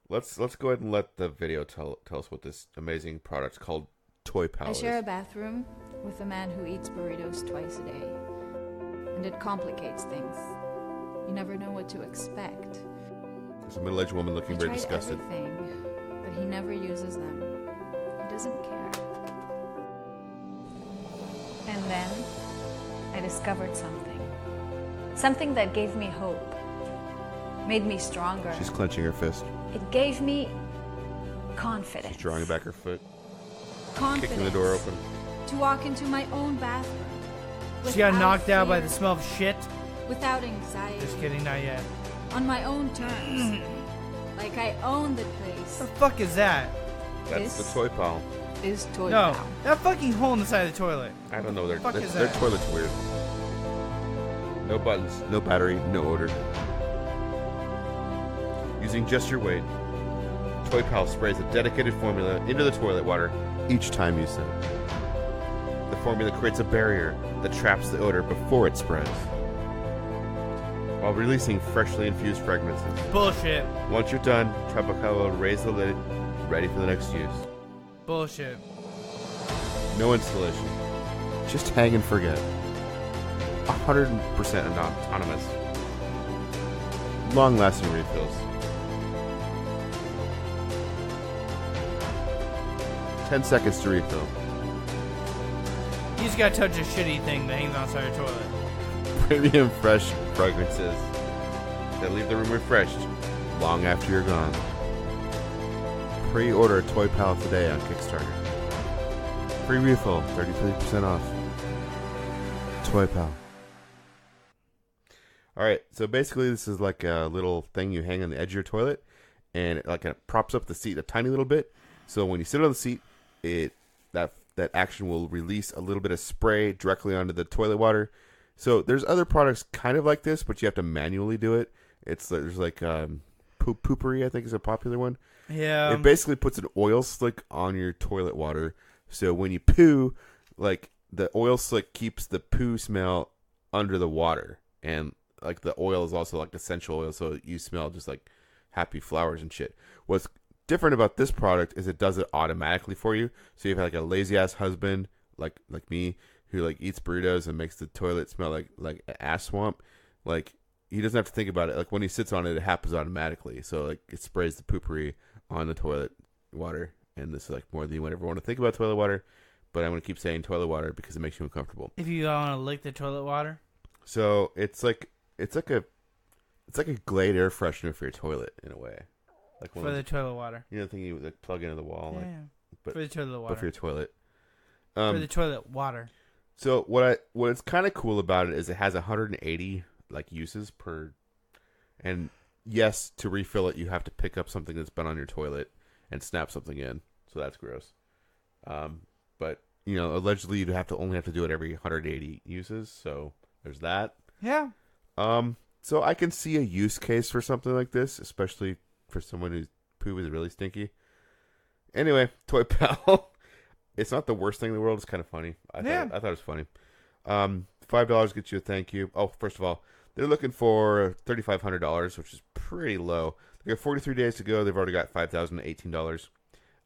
Let's go ahead and let the video tell us what this amazing product's called. Toy Pal I share a is. bathroom with a man who eats burritos twice a day. And it complicates things. You never know what to expect. There's a middle-aged woman looking very tried disgusted. Everything, but he never uses them. He doesn't care. And then I discovered something. Something that gave me hope. Made me stronger. She's clenching her fist. It gave me confidence. She's drawing back her foot. Confidence. Kicking the door open. To to walk into my own bathroom. She got without knocked out by fear, the smell of shit. Without anxiety. Just kidding, not yet. On my own terms. Like I own the place. What the fuck is that? That's This the Toy Pal. Is Toy No, Pal. that fucking hole in the side of the toilet. I don't know. Their Fuck is their that? toilet's weird. No buttons, no battery, no odor. Using just your weight, Toy Pal sprays a dedicated formula into the toilet water each time you sip. The formula creates a barrier that traps the odor before it spreads, while releasing freshly infused fragrances. Bullshit. Once you're done, Tropical will raise the lid, ready for the next use. Bullshit. No installation. Just hang and forget. 100% autonomous. Long-lasting refills. 10 seconds to refill. You just gotta touch a shitty thing that hangs outside your toilet. Premium fresh fragrances that leave the room refreshed long after you're gone. Pre-order a Toy Pal today on Kickstarter. Free refill, 33% off. Toy Pal. Alright, so basically this is like a little thing you hang on the edge of your toilet, and it props up the seat a tiny little bit. So when you sit on the seat, that action will release a little bit of spray directly onto the toilet water. So there's other products kind of like this, but you have to manually do it. There's like Poopery, I think, is a popular one. Yeah. It basically puts an oil slick on your toilet water, so when you poo, like the oil slick keeps the poo smell under the water, and like the oil is also like essential oil, so you smell just like happy flowers and shit. What's different about this product is it does it automatically for you. So you have like a lazy ass husband like me who like eats burritos and makes the toilet smell like an ass swamp. Like he doesn't have to think about it. Like when he sits on it, it happens automatically. So like it sprays the poopery on the toilet water. And this is like more than you would ever want to think about toilet water. But I'm gonna keep saying toilet water because it makes you uncomfortable. If you want to lick the toilet water. So it's like a Glade air freshener for your toilet in a way. Like For the toilet water. You know the thing you like plug into the wall. Yeah, like, yeah. But, For the toilet water. But for your toilet. For the toilet water. So what's kind of cool about it is it has 180 like uses per, and yes, to refill it you have to pick up something that's been on your toilet and snap something in. So that's gross. But you know, allegedly you'd only have to do it every 180 uses. So there's that. Yeah. So I can see a use case for something like this, especially for someone whose poo is really stinky. Anyway, Toy Pal. It's not the worst thing in the world. It's kind of funny. I thought it was funny. $5 gets you a thank you. Oh, first of all, they're looking for $3,500, which is pretty low. They got 43 days to go. They've already got $5,018.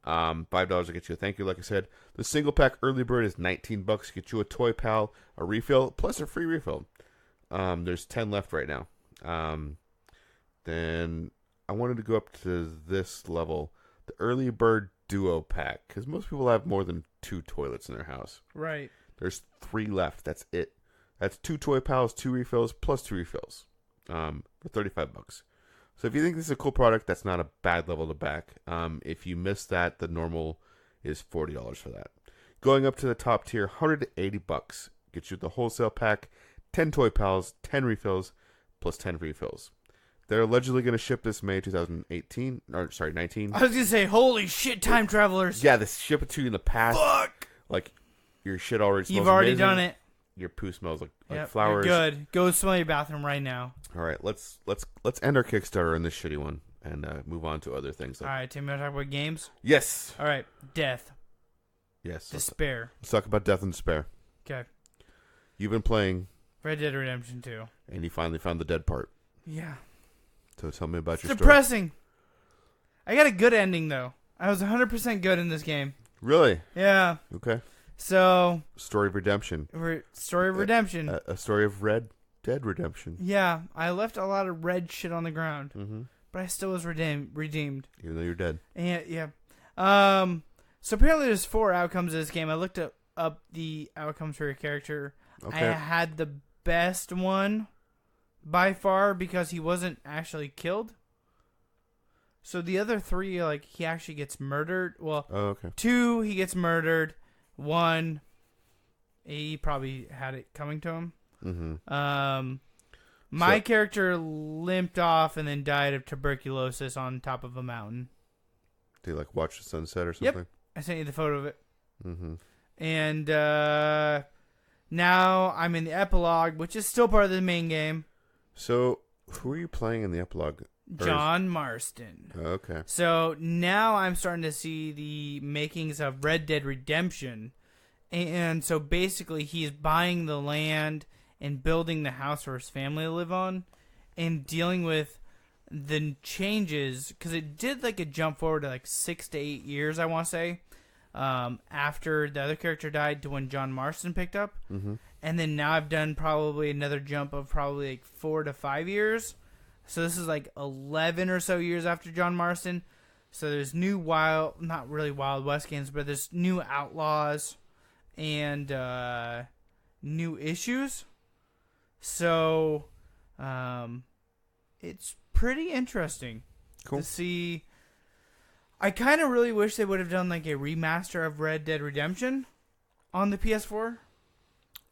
$5 to get you a thank you, like I said. The single pack early bird is $19. Get you a Toy Pal, a refill, plus a free refill. There's 10 left right now. Then I wanted to go up to this level, the early bird duo pack, because most people have more than 2 toilets in their house. Right. There's 3 left. That's it. That's 2 Toy Pals, 2 refills, plus 2 refills, for $35. So if you think this is a cool product, that's not a bad level to back. If you missed that, the normal is $40 for that. Going up to the top tier, $180 gets you the wholesale pack, 10 Toy Pals, 10 refills, plus 10 refills. They're allegedly going to ship this May 2018, or sorry, 19. I was going to say, holy shit, time travelers. Yeah, they ship it to you in the past. Fuck! Like, your shit already smells You've already amazing. done it. Your poo smells like Yep, flowers. you're good. Go smell your bathroom right now. All right, let's end our Kickstarter on this shitty one and move on to other things. All right, Tim, you want to talk about games? Yes. All right, death. Yes. Despair. Let's talk about death and despair. Okay. You've been playing Red Dead Redemption 2. And you finally found the dead part. Yeah. So tell me about your depressing. I got a good ending, though. I was 100% good in this game. Really? Yeah. Okay. So. Story of redemption. Story of redemption. A story of Red Dead Redemption. Yeah. I left a lot of red shit on the ground. Mm-hmm. But I still was redeemed. Even though you're dead. Yeah. So apparently there's 4 outcomes of this game. I looked up the outcomes for your character. Okay. I had the best one by far because he wasn't actually killed. So the other 3, like, he actually gets murdered. Well, 2, he gets murdered. 1, He probably had it coming to him. Mm-hmm. My character limped off and then died of tuberculosis on top of a mountain. Do you like watch the sunset or something? Yep. I sent you the photo of it. Mm-hmm. And now I'm in the epilogue, which is still part of the main game. So, who are you playing in the epilogue? John Marston. Okay. So now I'm starting to see the makings of Red Dead Redemption. And so basically he's buying the land and building the house for his family to live on and dealing with the changes, because it did like a jump forward to like 6 to 8 years, I want to say, after the other character died to when John Marston picked up. Mm-hmm. And then now I've done probably another jump of probably like 4 to 5 years. So this is like 11 or so years after John Marston. So there's new not really Wild West games, but there's new outlaws and new issues. So it's pretty interesting to see. I kind of really wish they would have done like a remaster of Red Dead Redemption on the PS4.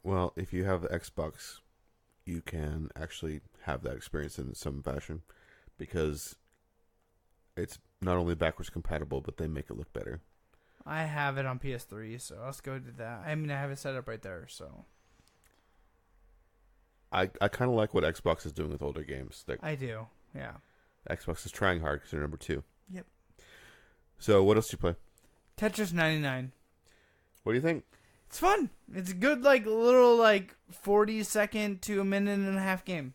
Well, if you have the Xbox, you can actually have that experience in some fashion, because it's not only backwards compatible, but they make it look better. I have it on PS3, so let's go to that. I mean, I have it set up right there, so. I kind of like what Xbox is doing with older games. I do, yeah. Xbox is trying hard because they're number 2. Yep. So, what else do you play? Tetris 99. What do you think? It's fun. It's a good, like, little, like, 40-second to a minute and a half game.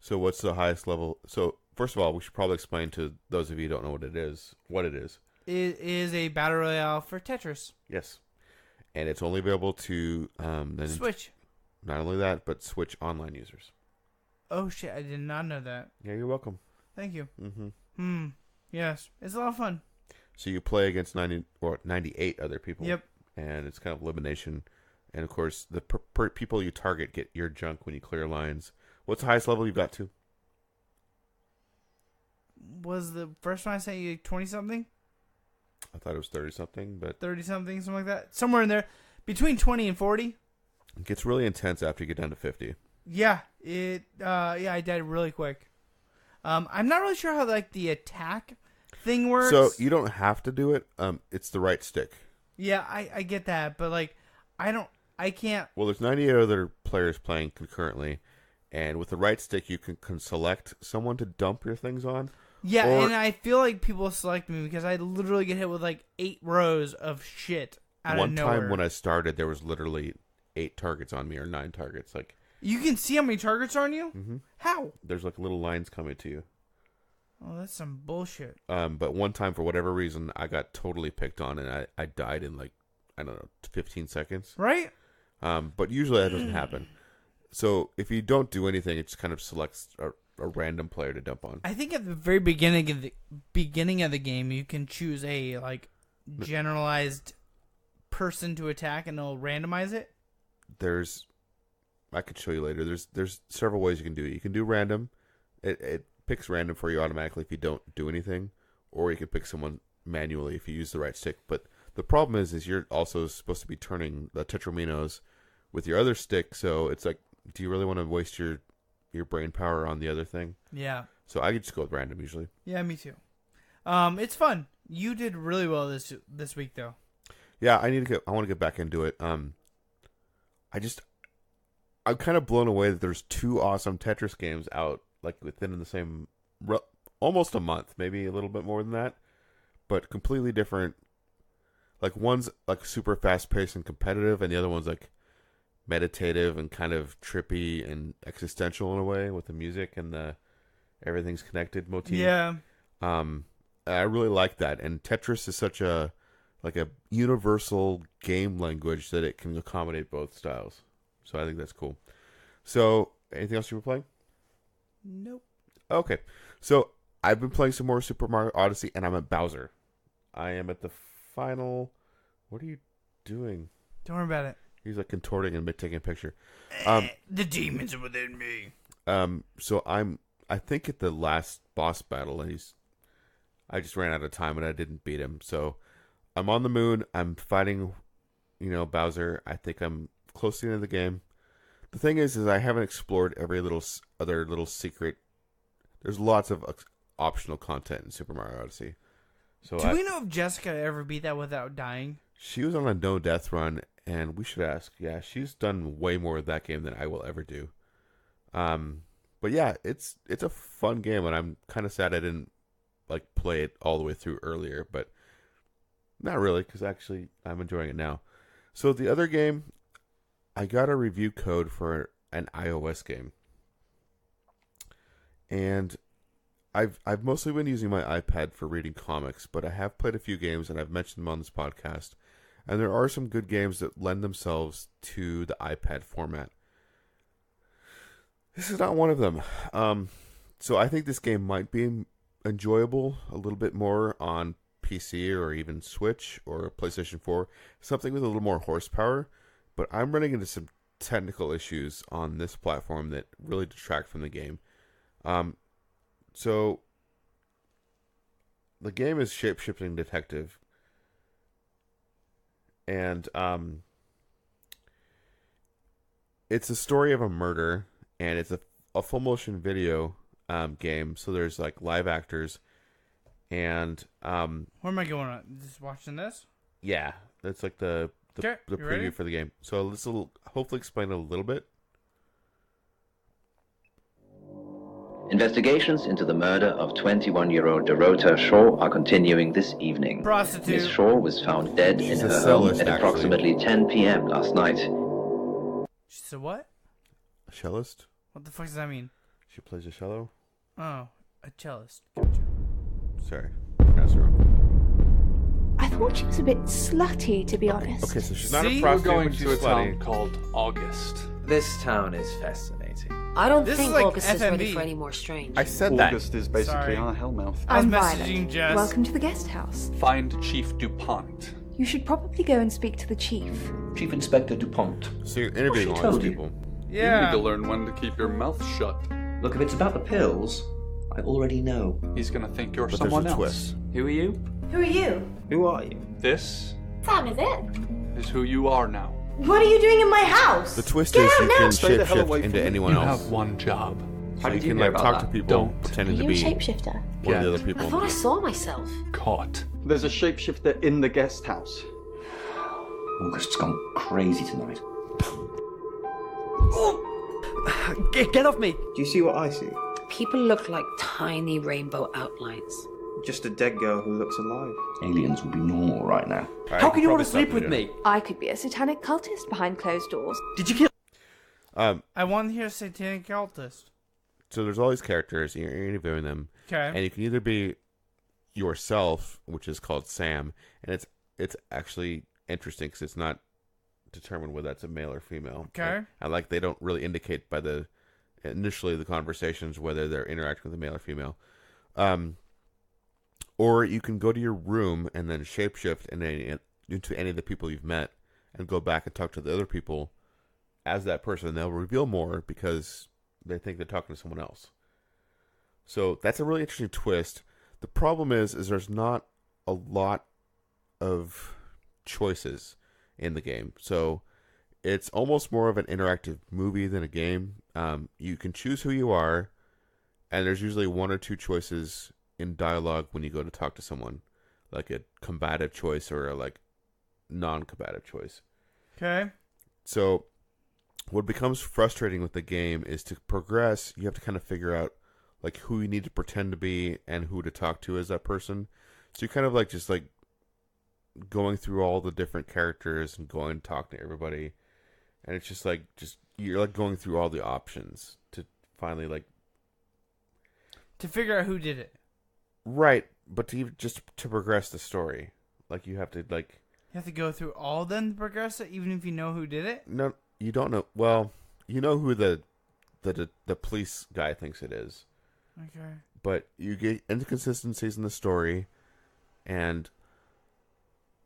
So, what's the highest level? So, first of all, we should probably explain to those of you who don't know what it is. It is a battle royale for Tetris. Yes. And it's only available to Switch. Not only that, but Switch online users. Oh, shit. I did not know that. Yeah, you're welcome. Thank you. Mm-hmm. Yes. It's a lot of fun. So you play against 98 other people. Yep. And it's kind of elimination. And, of course, the people you target get your junk when you clear lines. What's the highest level you've got to? Was the first one I sent you 20-something? I thought it was 30-something, but 30-something, something like that. Somewhere in there. Between 20 and 40. It gets really intense after you get down to 50. Yeah. I died really quick. I'm not really sure how, like, the attack thing works. So you don't have to do it. It's the right stick. Yeah, I get that, but, like, I can't. Well, there's 98 other players playing concurrently, and with the right stick, you can select someone to dump your things on. Yeah, and I feel like people select me because I literally get hit with, like, 8 rows of shit out of nowhere. One time when I started, there was literally 8 targets on me, or 9 targets. Like, you can see how many targets are on you? Mm-hmm. How? There's, like, little lines coming to you. Oh, that's some bullshit. But one time, for whatever reason, I got totally picked on, and I died in, like, I don't know, 15 seconds. Right? But usually that doesn't happen. So if you don't do anything, it just kind of selects a random player to dump on. I think at the very beginning of the game, you can choose a, like, generalized person to attack, and it'll randomize it. I could show you later. There's several ways you can do it. You can do random. It picks random for you automatically if you don't do anything, or you can pick someone manually if you use the right stick. But the problem is you're also supposed to be turning the tetrominos with your other stick, so it's like, do you really want to waste your brain power on the other thing? Yeah. So I could just go with random usually. Yeah, me too. It's fun. You did really well this week, though. Yeah, I want to get back into it. I'm kind of blown away that there's 2 awesome Tetris games out, like, within the same, almost a month, maybe a little bit more than that, but completely different. Like, one's like super fast paced and competitive, and the other one's like meditative and kind of trippy and existential in a way, with the music and the everything's connected motif. Yeah. I really like that, and Tetris is such a universal game language that it can accommodate both styles. So I think that's cool. So, anything else you were playing? Nope. Okay. So, I've been playing some more Super Mario Odyssey, and I'm at Bowser. I am at the final... What are you doing? Don't worry about it. He's, like, contorting and taking a picture. The demons are within me. So, I think at the last boss battle, and I just ran out of time, and I didn't beat him. So, I'm on the moon. I'm fighting... Bowser. I think I'm close to the end of the game. The thing is I haven't explored every other little secret. There's lots of optional content in Super Mario Odyssey. So Do we know if Jessica ever beat that without dying? She was on a no-death run, and we should ask. Yeah, she's done way more of that game than I will ever do. But yeah, it's a fun game, and I'm kind of sad I didn't play it all the way through earlier, but not really, because actually I'm enjoying it now. So the other game, I got a review code for an iOS game, and I've mostly been using my iPad for reading comics, but I have played a few games, and I've mentioned them on this podcast, and there are some good games that lend themselves to the iPad format. This is not one of them. So I think this game might be enjoyable a little bit more on PC or even Switch or PlayStation 4, something with a little more horsepower, but I'm running into some technical issues on this platform that really detract from the game. So the game is Shape-Shifting Detective, and it's a story of a murder, and it's a full motion video game, so there's live actors, and where am I going on? Just watching this? Yeah, that's the preview ready? for the game. So this will hopefully explain it a little bit. Investigations into the murder of 21-year-old Dorota Shaw are continuing this evening. Prostitute. Miss Shaw was found dead in her home at approximately 10 p.m. last night. She's a what? A cellist? What the fuck does that mean? She plays a cello? Oh, a cellist. Gotcha. Sorry. That's wrong. I thought she was a bit slutty, to be honest. Okay, so she's not a We're prostitute, going but she's to a slutty. town called August. This town is fascinating. I don't This think is like August is ready FMV. for any more strange. I said that. August is basically Sorry. our hellmouth. I was I'm messaging Violet. Jess. Welcome to the guest house. Find Chief DuPont. You should probably go and speak to the chief. Chief Inspector DuPont. So you're interviewing She all told these you. people. You Yeah. need to learn when to keep your mouth shut. Look, if it's about the pills, I already know. He's gonna think you're But someone there's a else. twist. Who are you? Who are you? Who are you? This Sam, is it? is who you are now. What are you doing in my house? The twist Get is out you now. can Stay the hell shapeshift away from into me. anyone You else. have one job. So How you did you can know about talk to that? people Don't. pretending Are to you be a shapeshifter? one of the Get other people. I thought I saw myself. Caught. There's a shapeshifter in the guest house. August's gone crazy tonight. Get off me! Do you see what I see? People look like tiny rainbow outlines. Just a dead girl who looks alive. Aliens would be normal right now. How can you want to sleep with me? I could be a satanic cultist behind closed doors. Did you kill? I want to hear satanic cultist. So there's all these characters, and you're interviewing them. Okay. And you can either be yourself, which is called Sam, and it's actually interesting because it's not determined whether that's a male or female. Okay. And they don't really indicate by initially the conversations whether they're interacting with a male or female. Or you can go to your room and then shapeshift into any of the people you've met and go back and talk to the other people as that person. They'll reveal more because they think they're talking to someone else. So that's a really interesting twist. The problem is there's not a lot of choices in the game. So it's almost more of an interactive movie than a game. You can choose who you are, and there's usually one or two choices in dialogue when you go to talk to someone, like a combative choice or a non-combative choice. Okay. So what becomes frustrating with the game is to progress, you have to kind of figure out who you need to pretend to be and who to talk to as that person. So you're kind of just going through all the different characters and going and talking to everybody. And it's just you're going through all the options to finally to figure out who did it. Right, but to progress the story. You have to You have to go through all of them to progress it, even if you know who did it? No, you don't know. Well, you know who the police guy thinks it is. Okay. But you get inconsistencies in the story, and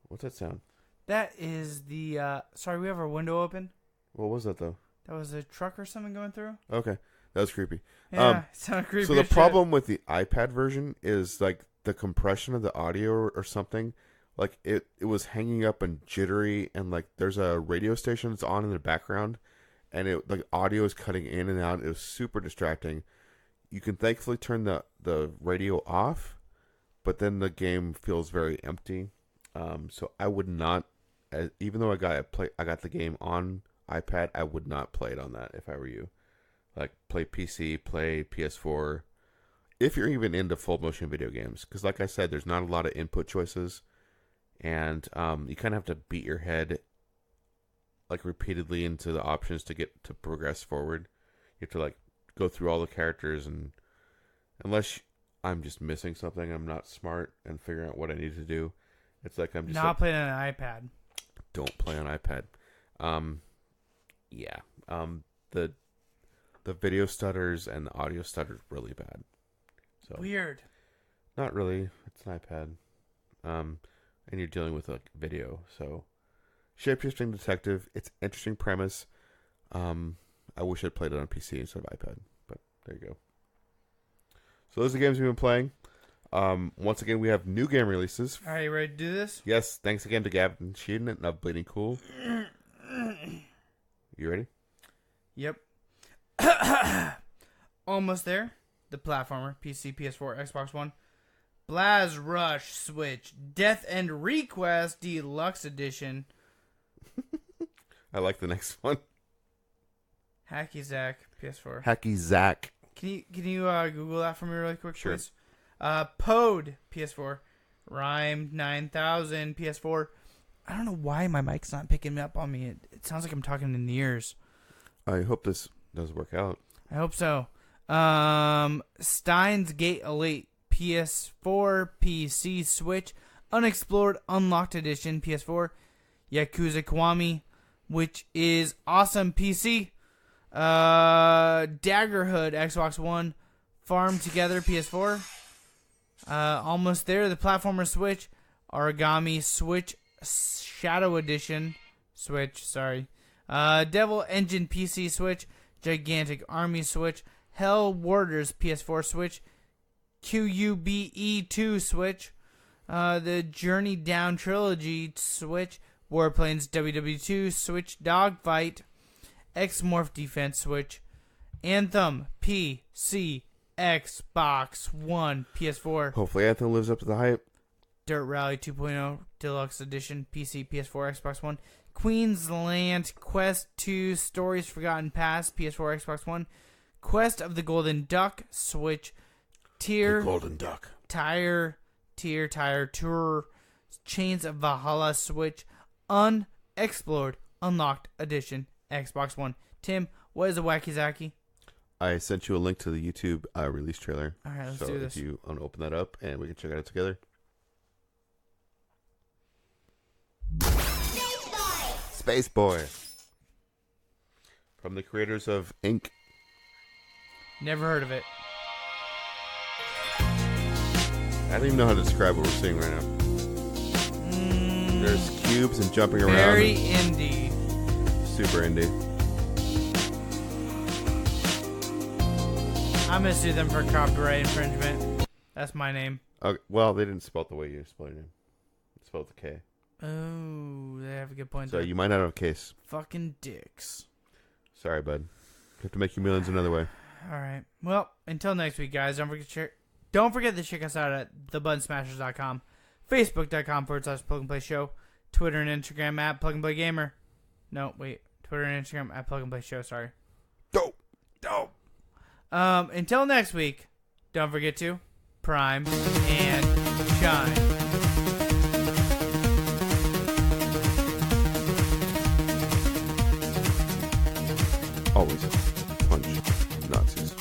what's that sound? That is the sorry, we have our window open. What was that though? That was a truck or something going through. Okay, that was creepy. Yeah, it sounded creepy. So the as shit. problem with the iPad version is the compression of the audio or something like it was hanging up and jittery, and like there's a radio station that's on in the background, and it like audio is cutting in and out. It was super distracting. You can thankfully turn the radio off, but then the game feels very empty. So I would not, even though I got the game on iPad, I would not play it on that if I were you. Like play PC, play PS4, if you're even into full motion video games, because like I said, there's not a lot of input choices. And you kind of have to beat your head like repeatedly into the options to get to progress forward. You have to like go through all the characters, and unless I'm just missing something, I'm not smart and figuring out what I need to do. It's like I'm just not playing on an iPad. Don't play on iPad. Yeah. The video stutters and the audio stutters really bad. So weird. Not really. It's an iPad. And you're dealing with like video, so Shapeshifting Detective. It's an interesting premise. I wish I'd played it on PC instead of iPad, but there you go. So those are the games we've been playing. Once again, we have new game releases. Are you ready to do this? Yes. Thanks again to Gavin Sheehan of Bleeding Cool. You ready? Yep. Almost there. The platformer, PC, PS4, Xbox One. Blaz Rush Switch Death and Request Deluxe Edition. I like the next one. Hacky Sac PS4. Hacky Sac. Can you Google that for me really quick, Sure. please? Pode PS4. Rhyme 9000 PS4. I don't know why my mic's not picking up on me. It sounds like I'm talking in the ears. I hope this does work out. I hope so. Steins Gate Elite PS4, PC, Switch, Unexplored Unlocked Edition PS4, Yakuza Kiwami, which is awesome PC, Daggerhood Xbox One, Farm Together PS4, almost there, the platformer Switch, Origami Switch Shadow Edition, Devil Engine PC Switch, Gigantic Army Switch, Hell Warders PS4 Switch, QUBE2 Switch, the Journey Down Trilogy Switch, Warplanes WW2 Switch, Dogfight, X-Morph Defense Switch, Anthem PC, Xbox One, PS4. Hopefully Anthem lives up to the hype. Dirt Rally 2.0 Deluxe Edition, PC, PS4, Xbox One. Queensland Quest 2 Stories Forgotten Past, PS4, Xbox One. Quest of the Golden Duck, Switch. The Golden Duck. Tire Tour, Chains of Valhalla, Switch. Unexplored Unlocked Edition, Xbox One. Tim, what is a Wacky Zachy? I sent you a link to the YouTube release trailer. All right, let's so do this. If you want to open that up and we can check it out together. Space Boy. From the creators of Ink. Never heard of it. I don't even know how to describe what we're seeing right now. There's cubes and jumping around. Very indie. Super indie. I'm going to sue them for copyright infringement. That's my name. Okay, well, they didn't spell it the way you spelled your name. They spelled the K. Oh, they have a good point So there. you might not have a case. Fucking dicks. Sorry, bud. Have to make you millions another way. All right. Well, until next week, guys, don't forget to check us out at thebuttonsmashers.com, facebook.com/plug-and-play show, Twitter and Instagram at plug-and-play-gamer. No, wait. Twitter and Instagram at plug-and-play show, sorry. Dope. Until next week, don't forget to prime and shine. Always punch Nazis.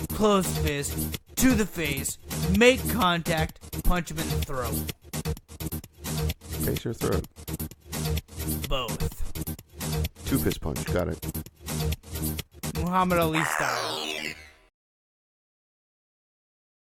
Close fist to the face, make contact, punch him in the throat. Face or throat? Both. Two fist punch. Got it. Muhammad Ali style.